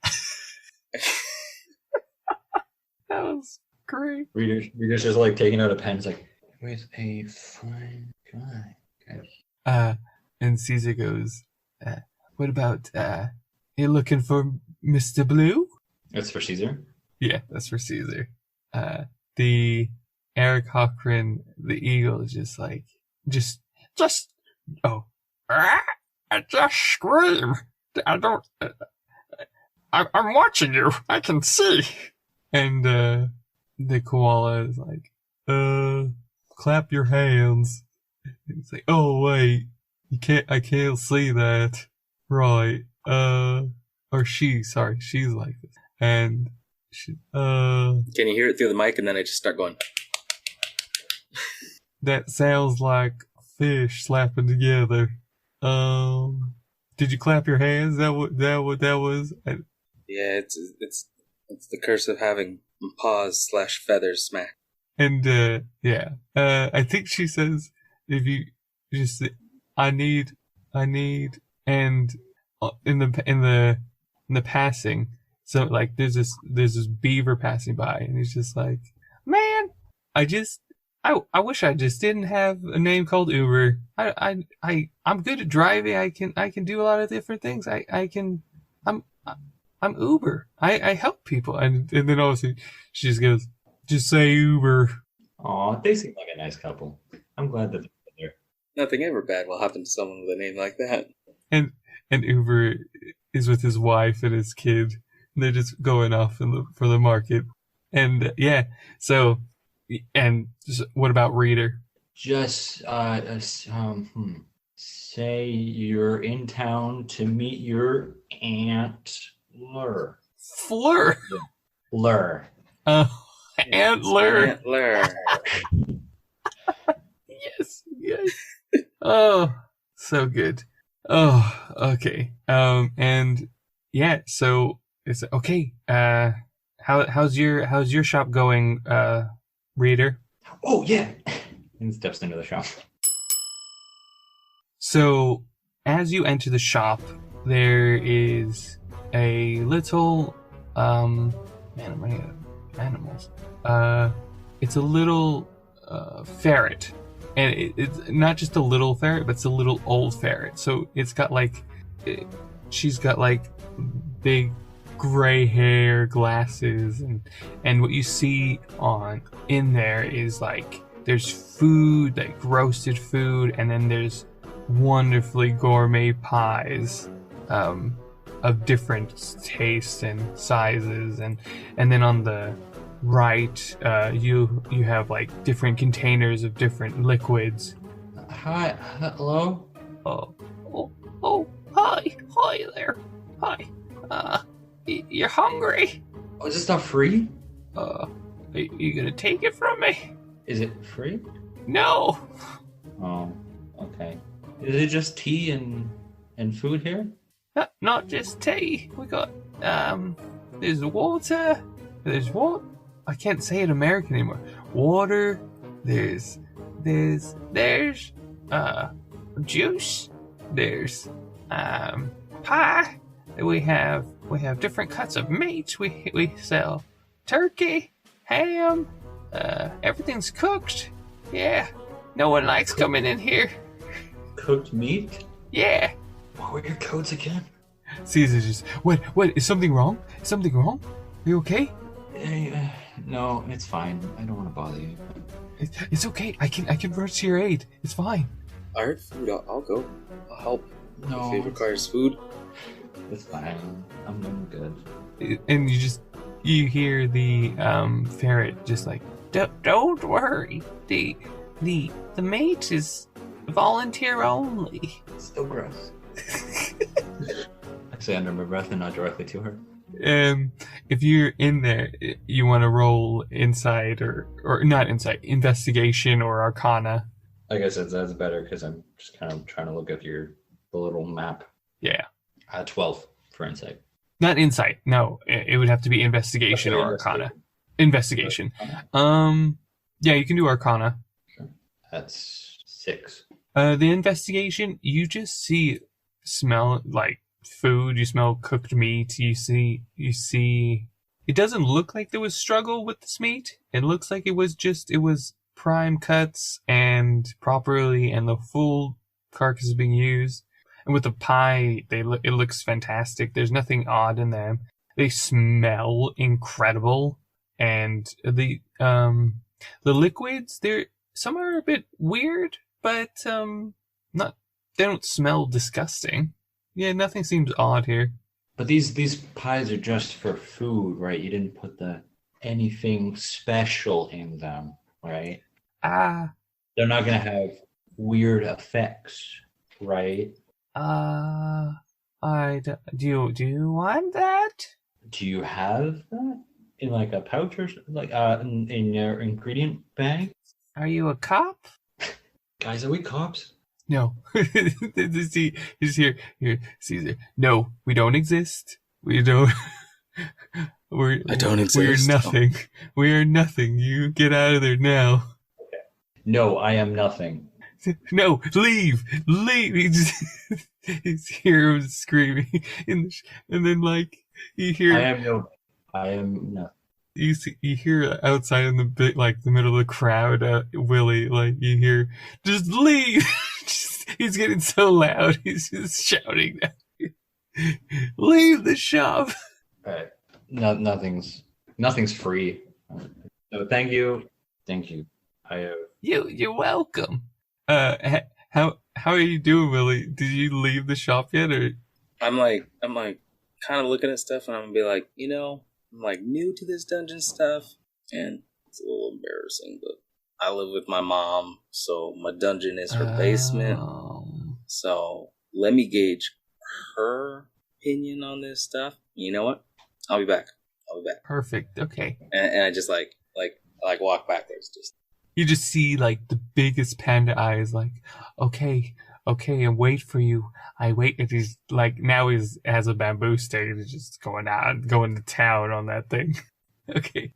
That was great. Reader's just like taking out a pen. It's like, with a fine guy. Okay. And Caesar goes, what about, you looking for Mr. Blue? That's for Caesar? Yeah, that's for Caesar. The Eric Cochran, the eagle, is just like, I just scream. I'm watching you. I can see. And, the koala is like, clap your hands. It's like, oh wait, I can't see that. Right. Or she's like this. And can you hear it through the mic? And then I just start going. That sounds like fish slapping together. Did you clap your hands? That was? Yeah, it's the curse of having paws/feathers smack. And I think she says if you just say, I need, and in the passing, so like there's this beaver passing by, and he's just like, man, I wish I just didn't have a name called Uber. I'm good at driving. I can do a lot of different things. I'm Uber. I help people. And then obviously she just goes, just say Uber. Aw, they seem like a nice couple. I'm glad that they're there. Nothing ever bad will happen to someone with a name like that. And Uber is with his wife and his kid. And they're just going off for the market. And so, and what about Reader? Just say you're in town to meet your Aunt Fleur. Fleur. Fleur. Antler. Yes. Oh, so good. Oh, okay. And yeah, so it's okay. How's your shop going, Reader? Oh yeah. And steps into the shop. So as you enter the shop, there is a little man, I'm running out of animals. It's a little ferret, and it's not just a little ferret, but it's a little old ferret. So it's got she's got like big gray hair, glasses, and what you see in there is like there's food, like roasted food, and then there's wonderfully gourmet pies of different tastes and sizes, and then on the right you have like different containers of different liquids. Hi, hello. Hi there. Hi. You're hungry? Oh, is this stuff free? Are you gonna take it from me? Is it free? No. Oh, okay. Is it just tea and food here? Not just tea. We got there's water. There's what? I can't say it American anymore. Water. There's juice. There's pie. We have different cuts of meat. We sell turkey, ham. Everything's cooked. Yeah. No one likes coming in here. Cooked meat? Yeah. What were your codes again? Caesar just, what, is something wrong? Is something wrong? Are you okay? No, it's fine. I don't want to bother you. It's okay. I can rush to your aid. It's fine. I heard food. I'll go. I'll help. No, If it requires food. it's fine. I'm good. And you hear the ferret just like, don't worry. The mate is volunteer only. Still gross. I say under my breath and not directly to her. If you're in there, you want to roll insight or not insight, investigation or arcana. Like I said, that's better because I'm just kind of trying to look at the little map. Yeah. 12 for insight. Not insight. No, it would have to be investigation or arcana. Investigation. Yeah, you can do arcana. Sure. That's 6. The investigation, you just smell like food. You smell cooked meat. You see. It doesn't look like there was struggle with this meat. It looks like it was prime cuts and properly, and the full carcass is being used. And with the pie, it looks fantastic. There's nothing odd in them. They smell incredible, and the liquids, some are a bit weird, but they don't smell disgusting. Yeah, nothing seems odd here. But these pies are just for food, right? You didn't put anything special in them, right? They're not gonna have weird effects, right? Do you want that? Do you have that in like a pouch or like in your ingredient bag? Are you a cop? Guys, are we cops? No. He's here, Caesar. No, we don't exist. We don't. I don't exist. We're nothing. We are nothing. You get out of there now. Okay. No, I am nothing. No, leave. He's here screaming, and then like you hear. I am nothing. You hear outside in the middle of the crowd, Willie, like you hear, just leave. He's getting so loud. He's just shouting now. Leave the shop. All right. Nothing's free. So thank you. You're welcome. How are you doing, Willie? Did you leave the shop yet, or? I'm like kind of looking at stuff, and I'm gonna be like, I'm like new to this dungeon stuff, and it's a little embarrassing, but I live with my mom, so my dungeon is her basement. So let me gauge her opinion on this stuff. You know what? I'll be back. Perfect. Okay. And I just like walk back there. It's just you just see like the biggest panda eyes, like okay, and wait for you. I wait. And he's like now has a bamboo stick. He's just going to town on that thing. Okay.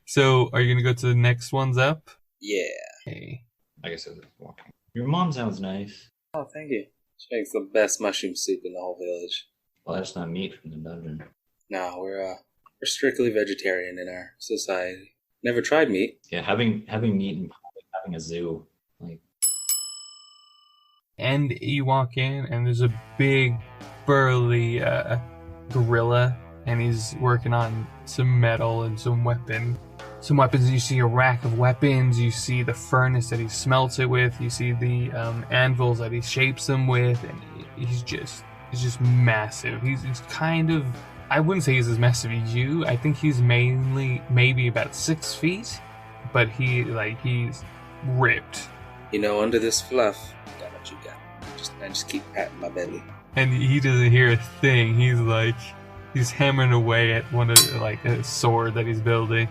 So are you gonna go to the next ones up? Yeah. Okay. I guess I was walking. Your mom sounds nice. Oh, thank you. She makes the best mushroom soup in the whole village. Well, that's not meat from the dungeon. No, we're strictly vegetarian in our society. Never tried meat. Yeah, having meat and having a zoo, like. And you walk in, and there's a big, burly gorilla, and he's working on some metal and some weapons. You see a rack of weapons. You see the furnace that he smelts it with. You see the anvils that he shapes them with, and he's just massive. He's kind of, I wouldn't say he's as massive as you. I think he's maybe about 6 feet, but he's ripped. Under this fluff, I got what you got. I just keep patting my belly. And he doesn't hear a thing. He's hammering away at one of a sword that he's building.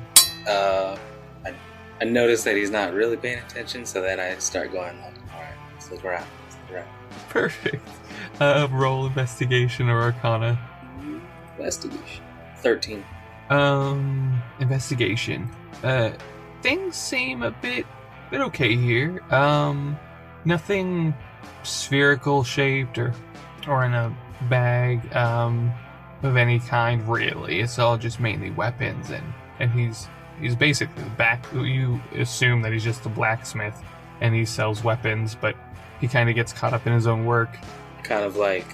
I notice that he's not really paying attention, so then I start going like, all right, let's look around. Perfect. Roll investigation or arcana. Investigation. 13. Investigation. Things seem a bit okay here. Nothing spherical shaped or in a bag of any kind really. It's all just mainly weapons, and He's basically you assume that he's just a blacksmith and he sells weapons, but he kind of gets caught up in his own work. Kind of like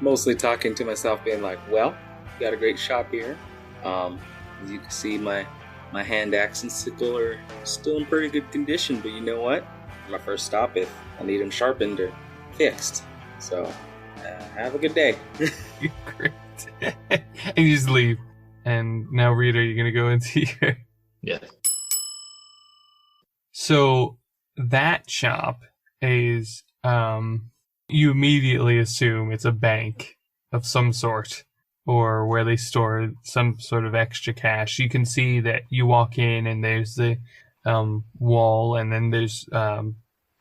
mostly talking to myself, being like, well, you got a great shop here. As you can see, my hand axe and sickle are still in pretty good condition, but you know what? My first stop, if I need them sharpened or fixed. So, have a good day. Great. And you just leave. And now, Reader, you're going to go into your... Yes. So, that shop is, you immediately assume it's a bank of some sort, or where they store some sort of extra cash. You can see that you walk in and there's the wall, and then there's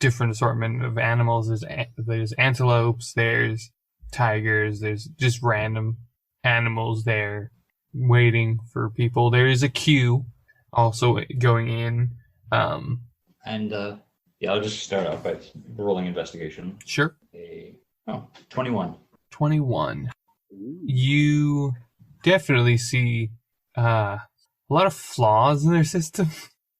different assortment of animals. There's antelopes, there's tigers, there's just random animals there waiting for people. There is a queue also going in. I'll just start off by rolling investigation. Sure. 21. 21. You definitely see a lot of flaws in their system.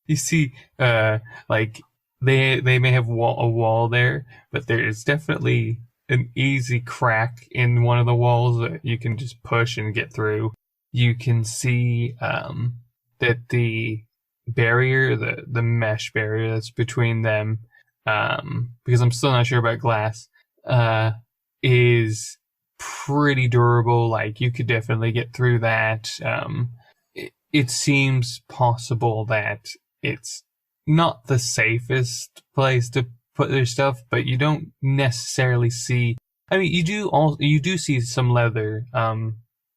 You see, like they may have a wall there, but there is definitely an easy crack in one of the walls that you can just push and get through. You can see that the barrier, the mesh barrier that's between them, because I'm still not sure about glass, is pretty durable. Like, you could definitely get through that. It seems possible that it's not the safest place to put their stuff, but you don't necessarily see. I mean, you do see some leather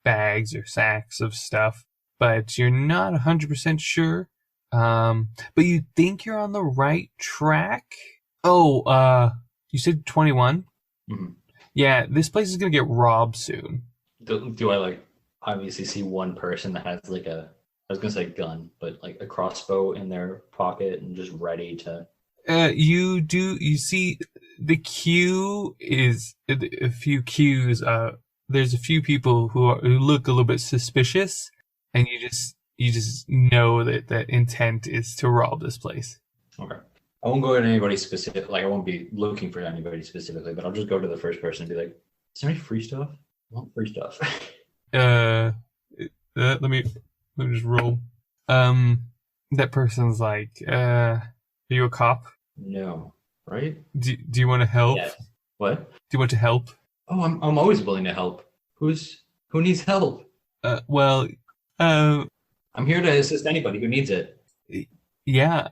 bags or sacks of stuff, but you're not 100% sure. But you think you're on the right track. Oh, you said 21? Mm-hmm. Yeah, this place is gonna get robbed soon. Do I like obviously see one person that has like I was gonna say gun, but like a crossbow in their pocket and just ready to... You see the queue is a few queues. There's a few people who look a little bit suspicious, and you just know that intent is to rob this place. Okay. I won't go to anybody specific. Like, I won't be looking for anybody specifically, but I'll just go to the first person and be like, "Is there any free stuff? I want free stuff." Let me just roll. That person's like, are you a cop? No. Right? Do you want to help? Yes. What? Do you want to help? Oh, I'm always willing to help. Who needs help? I'm here to assist anybody who needs it. Yeah.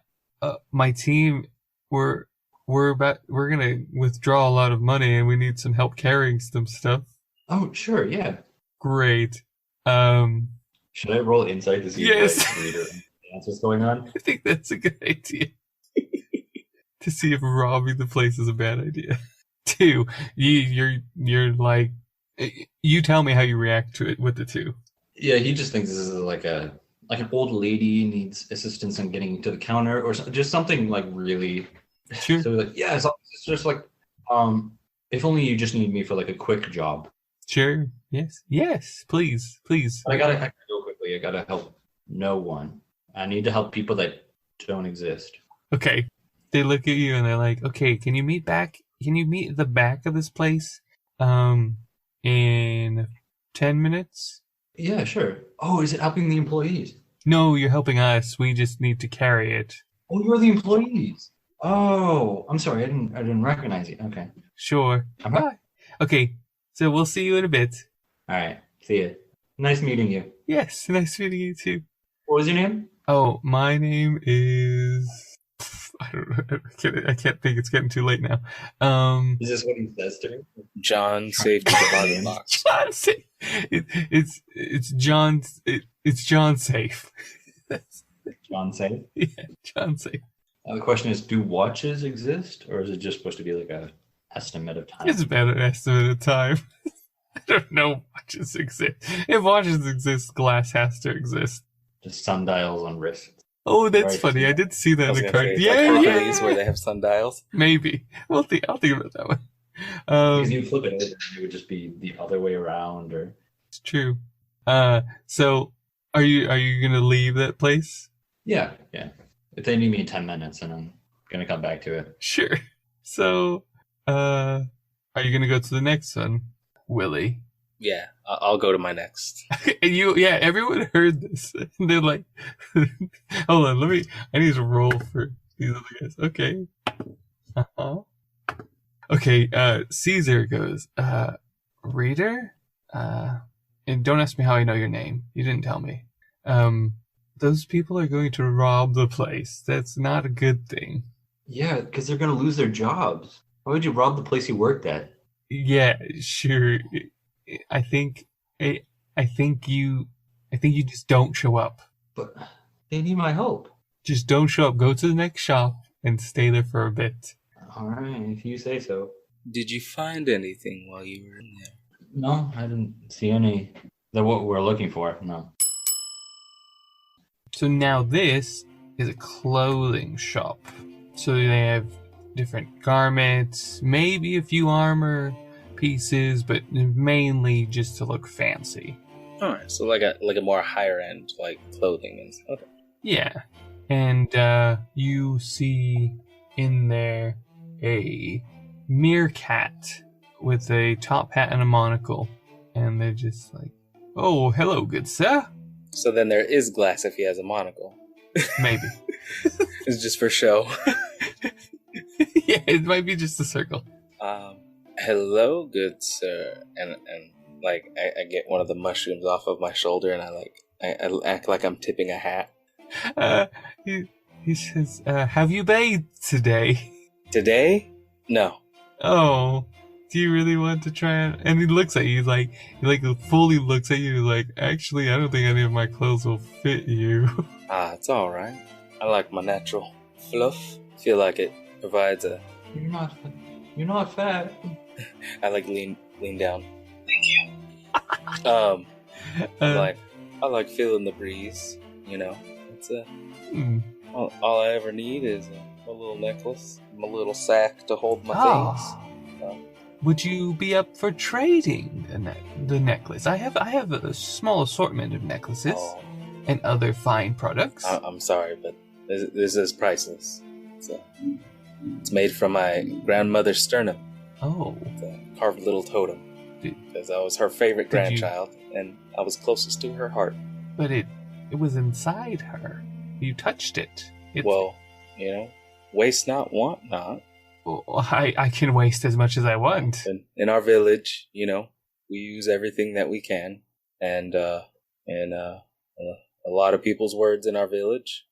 My team, we're gonna withdraw a lot of money, and we need some help carrying some stuff. Oh, sure, yeah. Great. Should I roll insight to see yes. if Reader understands what's going on? I think that's a good idea. To see if robbing the place is a bad idea. 2, you're like, you tell me how you react to it with the 2. Yeah, he just thinks this is like an old lady needs assistance in getting to the counter, or just something like really. Sure. So like, yeah, it's just like, if only you just need me for like a quick job. Sure. Yes. Please. I gotta go quickly. I gotta help no one. I need to help people that don't exist. Okay. They look at you and they're like, okay, can you meet at the back of this place in 10 minutes? Yeah, sure. Oh, is it helping the employees? No, you're helping us. We just need to carry it. Oh, you're the employees. Oh, I'm sorry. I didn't recognize you. Okay. Sure. Bye. Okay, so we'll see you in a bit. All right. See you. Nice meeting you. Yes, nice meeting you too. What was your name? Oh, my name is... I don't know. I can't think. It's getting too late now. Is this what he says to me? John saved the bottom box. John Safe. It's John. It's John Safe. John Safe? Yeah, John Safe. The question is, do watches exist, or is it just supposed to be like a estimate of time? It's about an estimate of time. I don't know watches exist. If watches exist, glass has to exist. Just sundials on wrists. Oh, that's Right. funny. I did see that in the card. Like Yeah. Hercules, where they have sundials. Maybe. I'll think about that one. Because you flip it over, it would just be the other way around, or... It's true. So are you gonna leave that place? Yeah, yeah. If they need me in 10 minutes, then I'm gonna come back to it. Sure. So, are you gonna go to the next one, Willie? Yeah, I'll go to my next. And yeah, everyone heard this. And they're like, hold on, I need to roll for these other guys. Okay. Uh-huh. Okay, Caesar goes, Reader? And don't ask me how I know your name. You didn't tell me. Those people are going to rob the place. That's not a good thing. Yeah, because they're gonna lose their jobs. Why would you rob the place you worked at? Yeah, sure. I think you just don't show up. But they need my help. Just don't show up. Go to the next shop and stay there for a bit. All right, if you say so. Did you find anything while you were in there? No, I didn't see any. That what we're looking for. No. So now this is a clothing shop. So they have different garments, maybe a few armor pieces, but mainly just to look fancy. All right, so like a more higher end like clothing and stuff. Okay. Yeah. And you see in there a meerkat with a top hat and a monocle. And they're just like, oh, hello, good sir. So then there is glass if he has a monocle. Maybe. It's just for show. Yeah, it might be just a circle. Hello, good sir. And like I get one of the mushrooms off of my shoulder and I act like I'm tipping a hat. He says, have you bathed today? Today? No. Oh, do you really want to try it? And he looks at you he fully looks at you like, actually, I don't think any of my clothes will fit you. It's all right. I like my natural fluff. Feel like it provides a. You're not fat. I like lean down. Thank you. I like feeling the breeze. You know, it's all I ever need is a little necklace, my little sack to hold my things. Would you be up for trading the necklace? I have a small assortment of necklaces and other fine products. I'm sorry, but this is priceless. It's made from my grandmother's sternum. Oh. It's a carved little totem. Because I was her favorite grandchild, and I was closest to her heart. But it was inside her. You touched it. Well, you know, waste not, want not. Well, I can waste as much as I want. In our village, you know, we use everything that we can, and a lot of people's words in our village.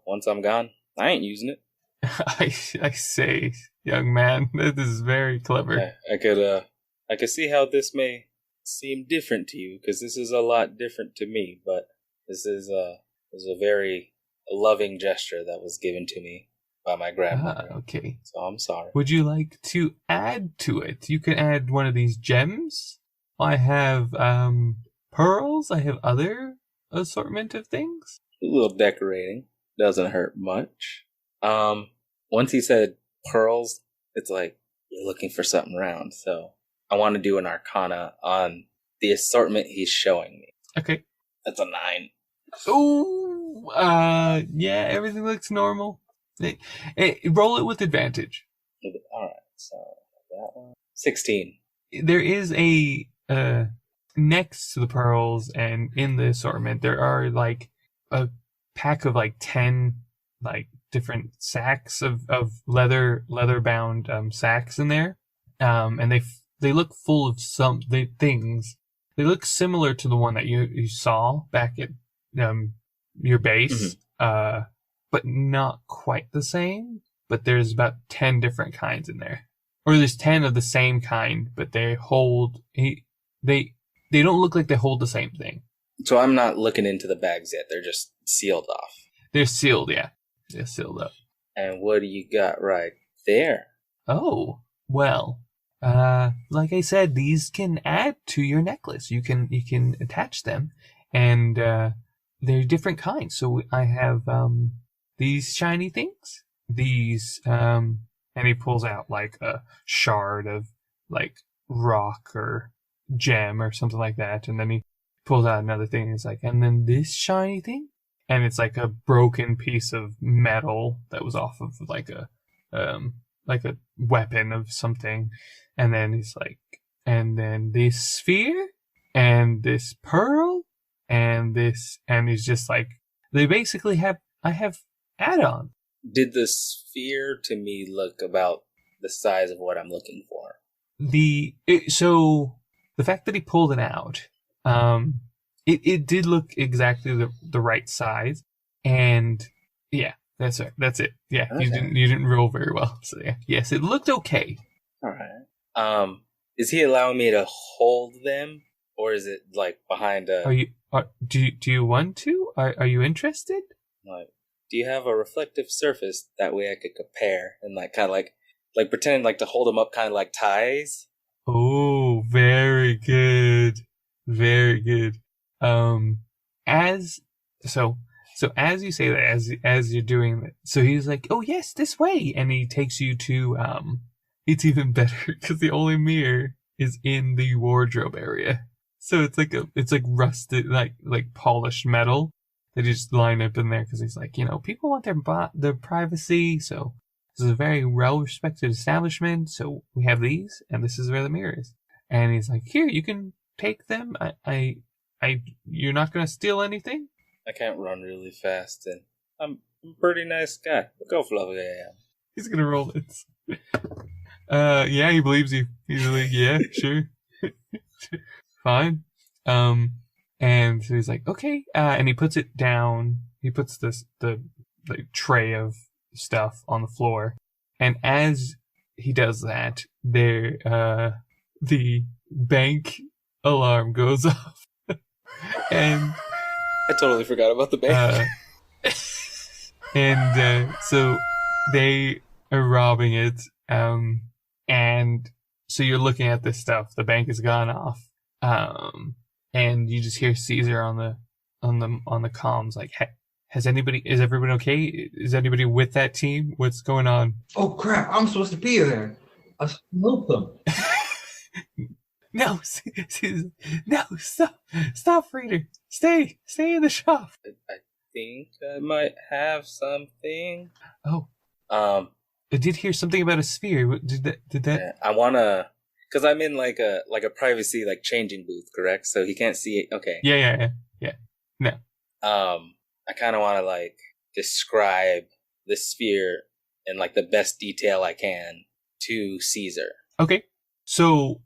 Once I'm gone, I ain't using it. I say, young man, this is very clever. I could see how this may seem different to you, because this is a lot different to me. But this is a very loving gesture that was given to me by my grandmother. Okay. So I'm sorry. Would you like to add to it? You can add one of these gems. I have pearls. I have other assortment of things. A little decorating doesn't hurt much. Once he said pearls, it's like you're looking for something round. So I want to do an arcana on the assortment he's showing me. Okay. That's a 9. Oh, yeah, everything looks normal. Roll it with advantage. All right, so that one. 16. There is a next to the pearls and in the assortment, there are like a pack of like 10 like different sacks of leather bound sacks in there, and they look full of things. They look similar to the one that you saw back at your base, but not quite the same. But there's about 10 different kinds in there, or there's 10 of the same kind, but they don't look like they hold the same thing. So I'm not looking into the bags yet. They're just sealed off. They're sealed, yeah. They're sealed up. And what do you got right there? Oh, well, like I said, these can add to your necklace. You can attach them, and they're different kinds. So I have these shiny things. These and he pulls out like a shard of like rock or gem or something like that, and then he pulls out another thing. And it's like, and then this shiny thing, and it's like a broken piece of metal that was off of like a weapon of something. And then he's like, and then this sphere and this pearl and this, and he's just like, they basically I have add-on. Did the sphere to me look about the size of what I'm looking for? So the fact that he pulled it out, it did look exactly the right size, and yeah, that's it. That's it. Yeah, okay. You didn't roll very well, so yeah, yes, it looked okay. All right. Is he allowing me to hold them, or is it like behind a? Do you want to? Are you interested? Like, do you have a reflective surface that way I could compare and like kind of like pretend like to hold them up, kind of like ties? Oh, very good, very good. As you say that, as you're doing that, so he's like, oh yes, this way, and he takes you to it's even better because the only mirror is in the wardrobe area, so it's like rusted, like polished metal that you just line up in there, because he's like, people want their privacy, so this is a very well respected establishment, so we have these, and this is where the mirror is. And he's like, here, you can take them. You're not gonna steal anything? I can't run really fast, and I'm a pretty nice guy. Look how fluffy I am. He's gonna roll it. Yeah, he believes you. He's like, yeah, sure. Fine. And so he's like, okay. And he puts it down. He puts the tray of stuff on the floor. And as he does that, the bank alarm goes off. And I totally forgot about the bank. So they are robbing it. And so you're looking at this stuff. The bank has gone off. And you just hear Caesar on the comms like, is everybody okay? Is anybody with that team? What's going on? Oh crap! I'm supposed to be there. I was help them. No, no, stop, Reader. Stay in the shop. I think I might have something. Oh, I did hear something about a sphere. Did that? Yeah, I wanna, cause I'm in like a privacy changing booth, correct? So he can't see it. Okay. Yeah. No. I kind of want to describe the sphere in the best detail I can to Caesar. Okay. So,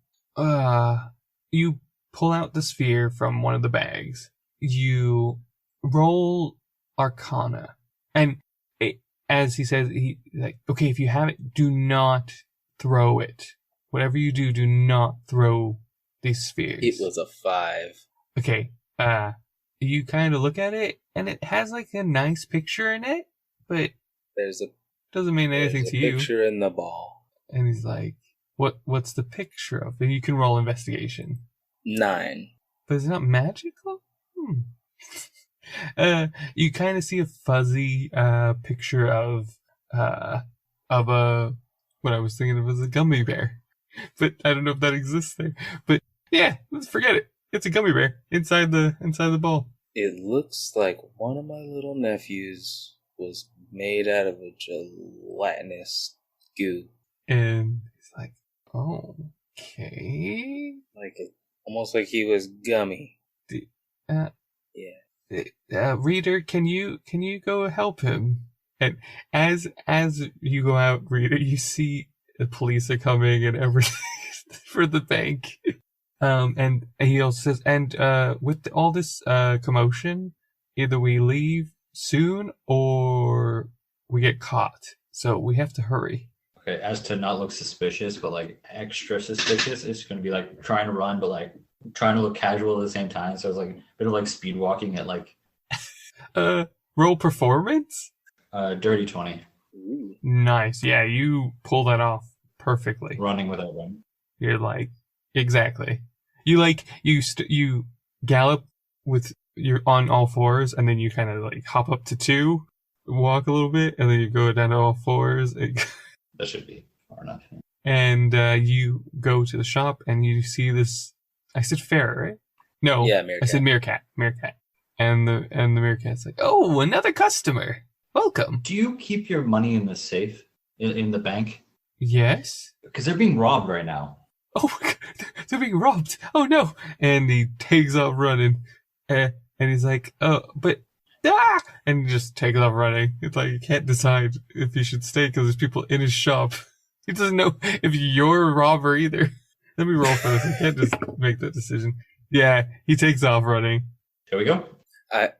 you pull out the sphere from one of the bags. You roll Arcana, and as he says, okay, if you have it, do not throw it. Whatever you do, do not throw these spheres. It was a 5. Okay. You kind of look at it, and it has a nice picture in it, but doesn't mean anything to you. Picture in the ball. And he's like, what's the picture of? And you can roll investigation. 9. But it's not magical? You kind of see a fuzzy picture of what I was thinking of as a gummy bear. But I don't know if that exists there. But yeah, let's forget it. It's a gummy bear inside the ball. It looks like one of my little nephews was made out of a gelatinous goo. And he's like, oh, okay. Almost like he was gummy. Yeah. Reader, can you go help him? And as you go out, Reader, you see the police are coming and everything for the bank. And he also says, and with all this commotion, either we leave soon or we get caught. So we have to hurry. Okay, as to not look suspicious, but extra suspicious, it's going to be trying to run, but trying to look casual at the same time. So it's a bit of speed walking at roll performance? Dirty 20. Ooh. Nice. Yeah, you pull that off perfectly. Running without running. You're exactly. You gallop with you're on all fours, and then you kind of hop up to 2, walk a little bit, and then you go down to all fours. That should be far enough. And you go to the shop, and you see this. I said ferret, right? No, yeah, meerkat. I said meerkat. And the meerkat's like, "Oh, another customer. Welcome." Do you keep your money in the safe in the bank? Yes. Because they're being robbed right now. Oh my God, they're being robbed. Oh no. And he takes off running. And he's like, "Oh, but and he just takes off running. It's like he can't decide if he should stay because there's people in his shop. He doesn't know if you're a robber either. Let me roll for this. I can't just make that decision. Yeah, he takes off running. Here we go. I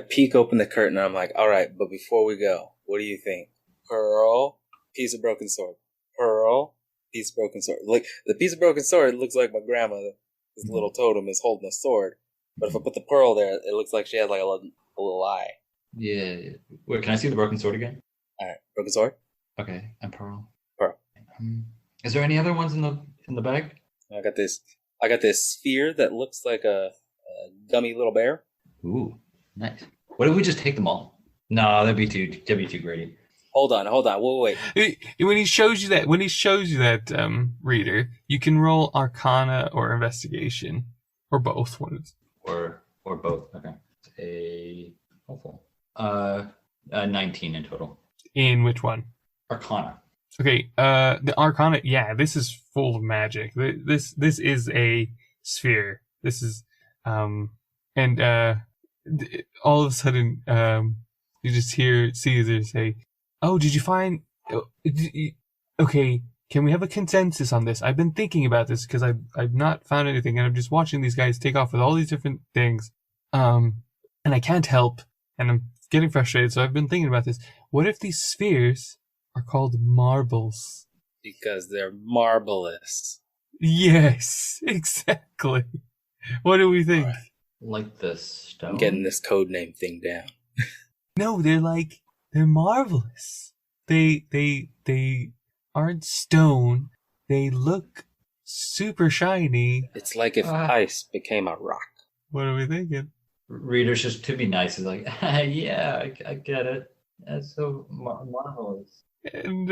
peek open the curtain and I'm like, all right, but before we go, what do you think? Pearl, piece of broken sword. Pearl, piece of broken sword. Like, the piece of broken sword looks like my grandmother. This little totem is holding a sword. But if I put the pearl there, it looks like she has like a little eye. Yeah. Wait, can I see the broken sword again? All right, broken sword. Okay, and pearl. Pearl. Is there any other ones in the bag? I got this sphere that looks like a gummy little bear. Ooh, nice. What if we just take them all? No, that'd be too greedy. Hold on. Wait. When he shows you that, reader, you can roll Arcana or Investigation, or both. Or both. Okay. A hopeful. 19 in total. In which one? Arcana. Okay. The Arcana. Yeah, this is full of magic. This is a sphere. This is and all of a sudden you just hear Caesar say, "Oh, did you find? Okay, can we have a consensus on this? I've been thinking about this because I've not found anything, and I'm just watching these guys take off with all these different things, and I can't help, and I'm getting frustrated. So I've been thinking about this. What if these spheres are called marbles? Because they're marvelous. Yes, exactly. What do we think? Right. Like the stone? I'm getting this code name thing down. No, they're marvelous. They aren't stone. They look super shiny. It's like if ice became a rock. What are we thinking? Readers, just to be nice, is like, yeah, I get it. That's so marvelous. And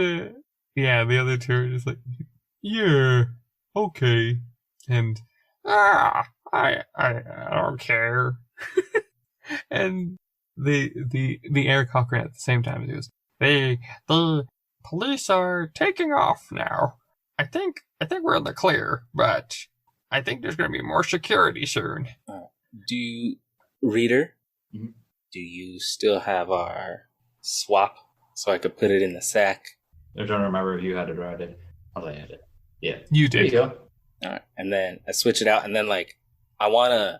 yeah, the other two are just like, yeah, okay. And I don't care. And the air cocker at the same time goes, the police are taking off now. I think we're in the clear, but I think there's going to be more security soon. Reader, mm-hmm. Do you still have our swap so I could put it in the sack? I don't remember if you had it or I did. Oh, I had it. Yeah. You did. There you go. All right. And then I switch it out, and then like I wanna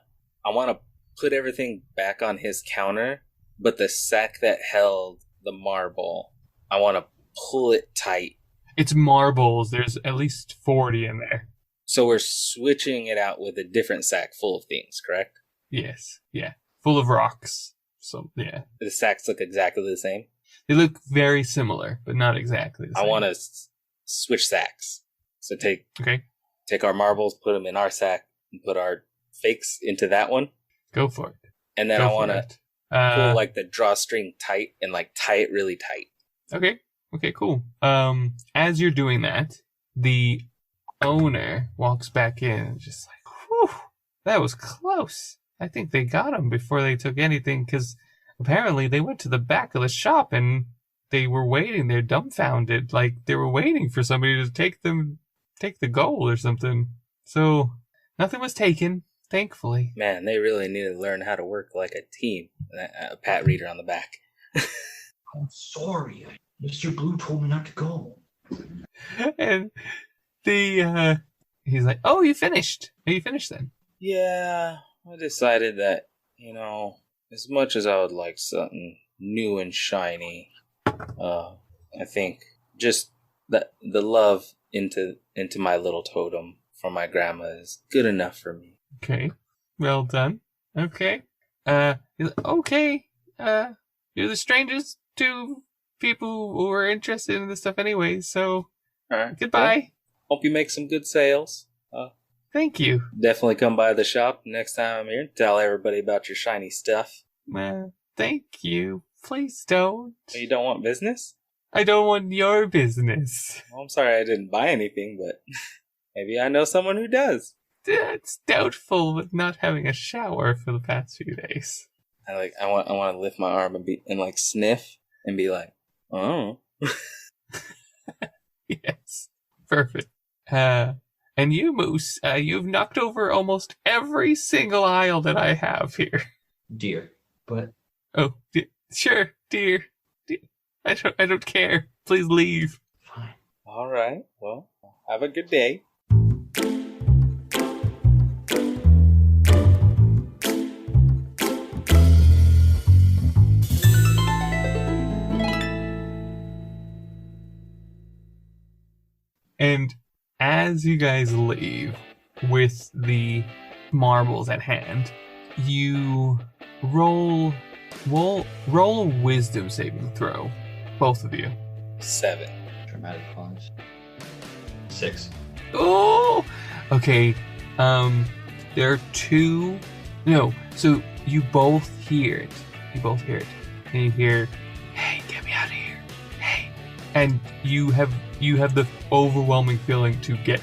put everything back on his counter, but the sack that held the marble, I wanna pull it tight. It's marbles. There's at least 40 in there. So we're switching it out with a different sack full of things, correct? Yes. Yeah. Full of rocks. So yeah. The sacks look exactly the same. They look very similar, but not exactly the same. I want to switch sacks. So take our marbles, put them in our sack, and put our fakes into that one. Go for it. And then I want to pull like the drawstring tight and like tie it really tight. Okay, cool. As you're doing that, the owner walks back in and just like, whew, that was close. I think they got him before they took anything, because apparently they went to the back of the shop and they were waiting. They're dumbfounded. Like, they were waiting for somebody to take the gold or something. So nothing was taken, thankfully. Man, they really need to learn how to work like a team. A pat reader on the back. I'm sorry. Mr. Blue told me not to go. And he's like, "Oh, you finished? Are you finished then?" Yeah, I decided that, as much as I would like something new and shiny, I think just that the love into my little totem from my grandma is good enough for me. Okay, well done. Okay, okay. You're the strangest to people who are interested in this stuff anyway. So, all right, goodbye. Well, hope you make some good sales. Thank you. Definitely come by the shop next time I'm here and tell everybody about your shiny stuff. Thank you. Please don't. You don't want business? I don't want your business. Well, I'm sorry I didn't buy anything, but maybe I know someone who does. It's doubtful with not having a shower for the past few days. I want to lift my arm and like sniff and be like, oh. Yes. Perfect. And you, Moose, you've knocked over almost every single aisle that I have here. Dear. But Oh, sure, dear. I don't care. Please leave. fine. All right. Well, have a good day. And as you guys leave with the marbles at hand, you roll a wisdom saving throw, both of you. 7. Dramatic pause. 6. Oh, okay. There are two. No, so you both hear it. And you hear, "Hey, get me out of here! Hey!" And you have the overwhelming feeling to get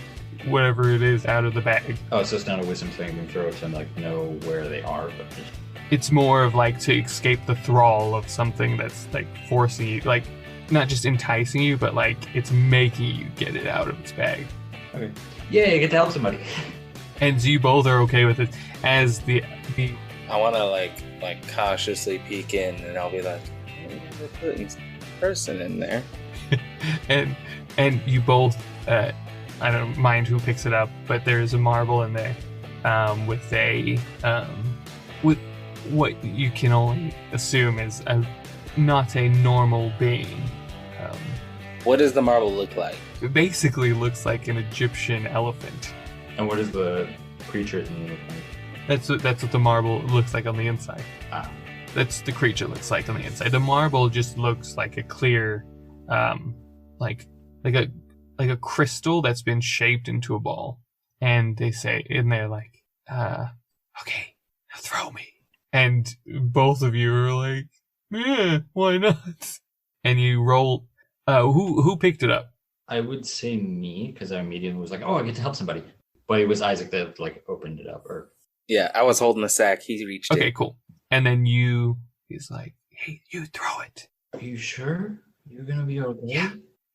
whatever it is out of the bag. Oh, so it's not a wisdom saving throw to like know where they are, but just It's more of like to escape the thrall of something that's like forcing you, like not just enticing you, but like it's making you get it out of its bag. okay. Yeah, you get to help somebody. And so you both are okay with it. As the I want to like cautiously peek in, and I'll be like, we're putting a person in there. and you both I don't mind who picks it up, but there's a marble in there with a with what you can only assume is not a normal being. What does the marble look like? It basically looks like an Egyptian elephant. And what is the creature thing look like? That's what the marble looks like on the inside. Ah. That's the creature looks like on the inside. The marble just looks like a clear, like a crystal that's been shaped into a ball. And they say in there like, okay, now throw me. And both of you are like, yeah, why not? And you roll. Who picked it up? I would say me, because I immediately was like, oh, I get to help somebody. But it was Isaac that like opened it up. Or Yeah, I was holding the sack. He reached Okay, it. cool. And then he's like, hey, you throw it. are you sure you're gonna be okay?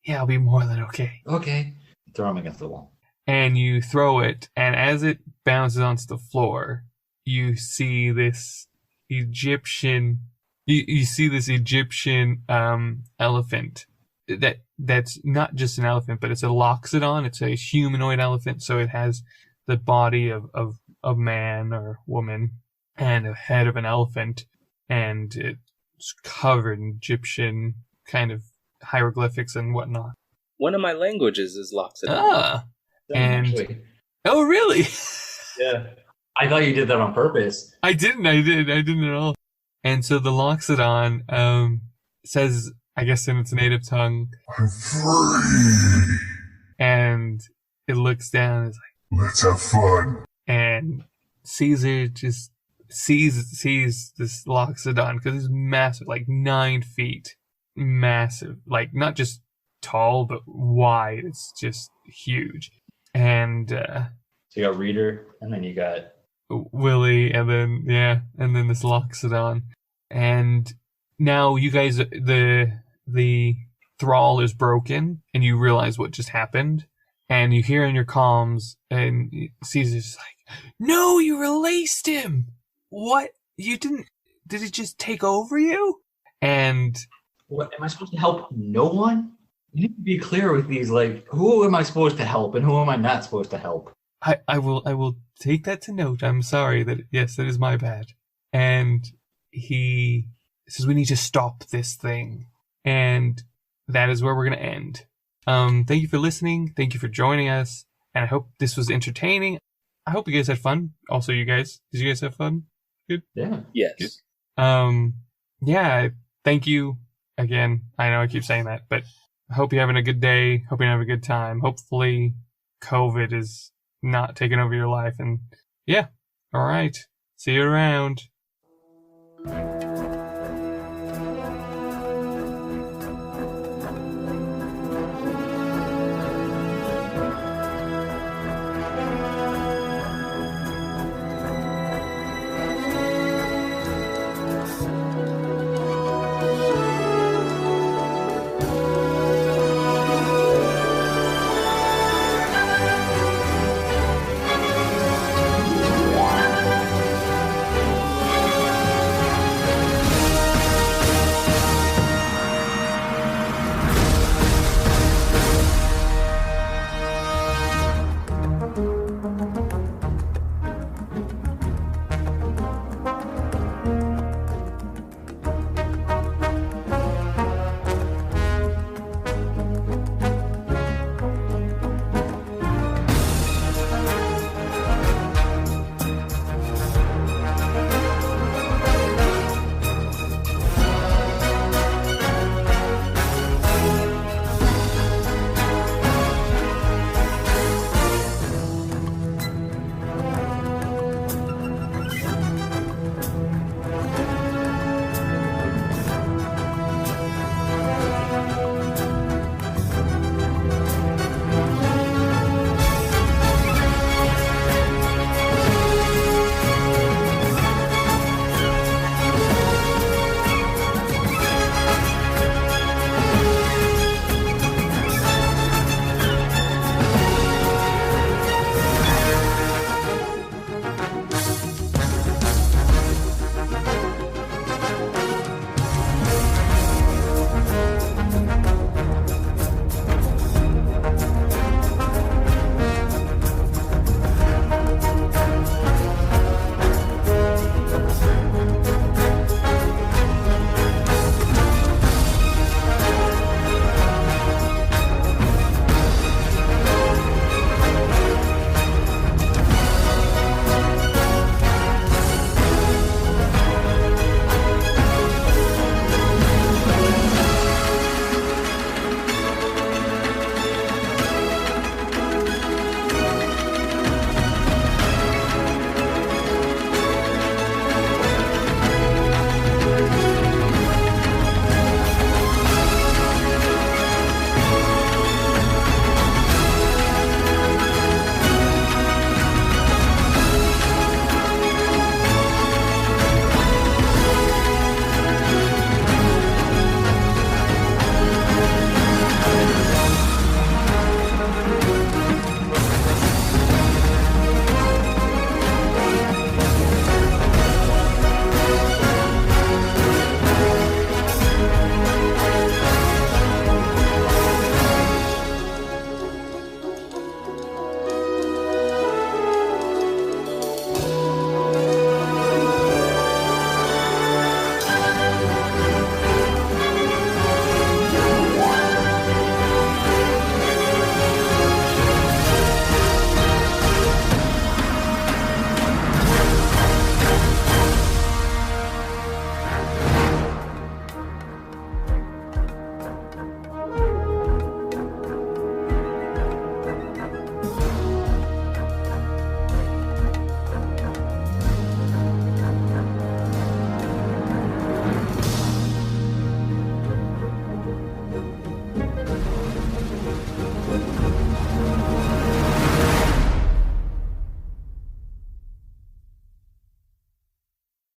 Yeah, I'll be more than okay. Okay. Throw him against the wall. And you throw it, and as it bounces onto the floor, you see this Egyptian. You see this Egyptian elephant. That's not just an elephant, but it's a loxodon. It's a humanoid elephant, so it has the body of man or woman and a head of an elephant, and it's covered in Egyptian kind of hieroglyphics and whatnot. One of my languages is Loxodon. Ah, and Actually, oh really? yeah. I thought you did that on purpose. I didn't at all. And so the loxodon says, I guess in its native tongue, I'm free. and it looks down and is like, Let's have fun. and Caesar just sees this loxodon because it's massive, like 9 feet, massive, like not just tall but wide. It's just huge. And So you got Reader, and then you got Willie, and then this loxodon, and now you guys, the thrall is broken, and you realize what just happened, and you hear in your comms, and Caesar's like, "No, you released him. What? You didn't? Did it just take over you?" And what? Am I supposed to help no one? You need to be clear with these. Like, who am I supposed to help, and who am I not supposed to help? I will take that to note. I'm sorry that is my bad. And he says we need to stop this thing. And that is where we're going to end. Thank you for listening. Thank you for joining us. And I hope this was entertaining. I hope you guys had fun. Also, did you guys have fun? Good. Yeah. Yes. Yeah, thank you again. I know I keep saying that, but I hope you're having a good day. Hope you have a good time. Hopefully COVID is not taking over your life. And yeah, all right. See you around.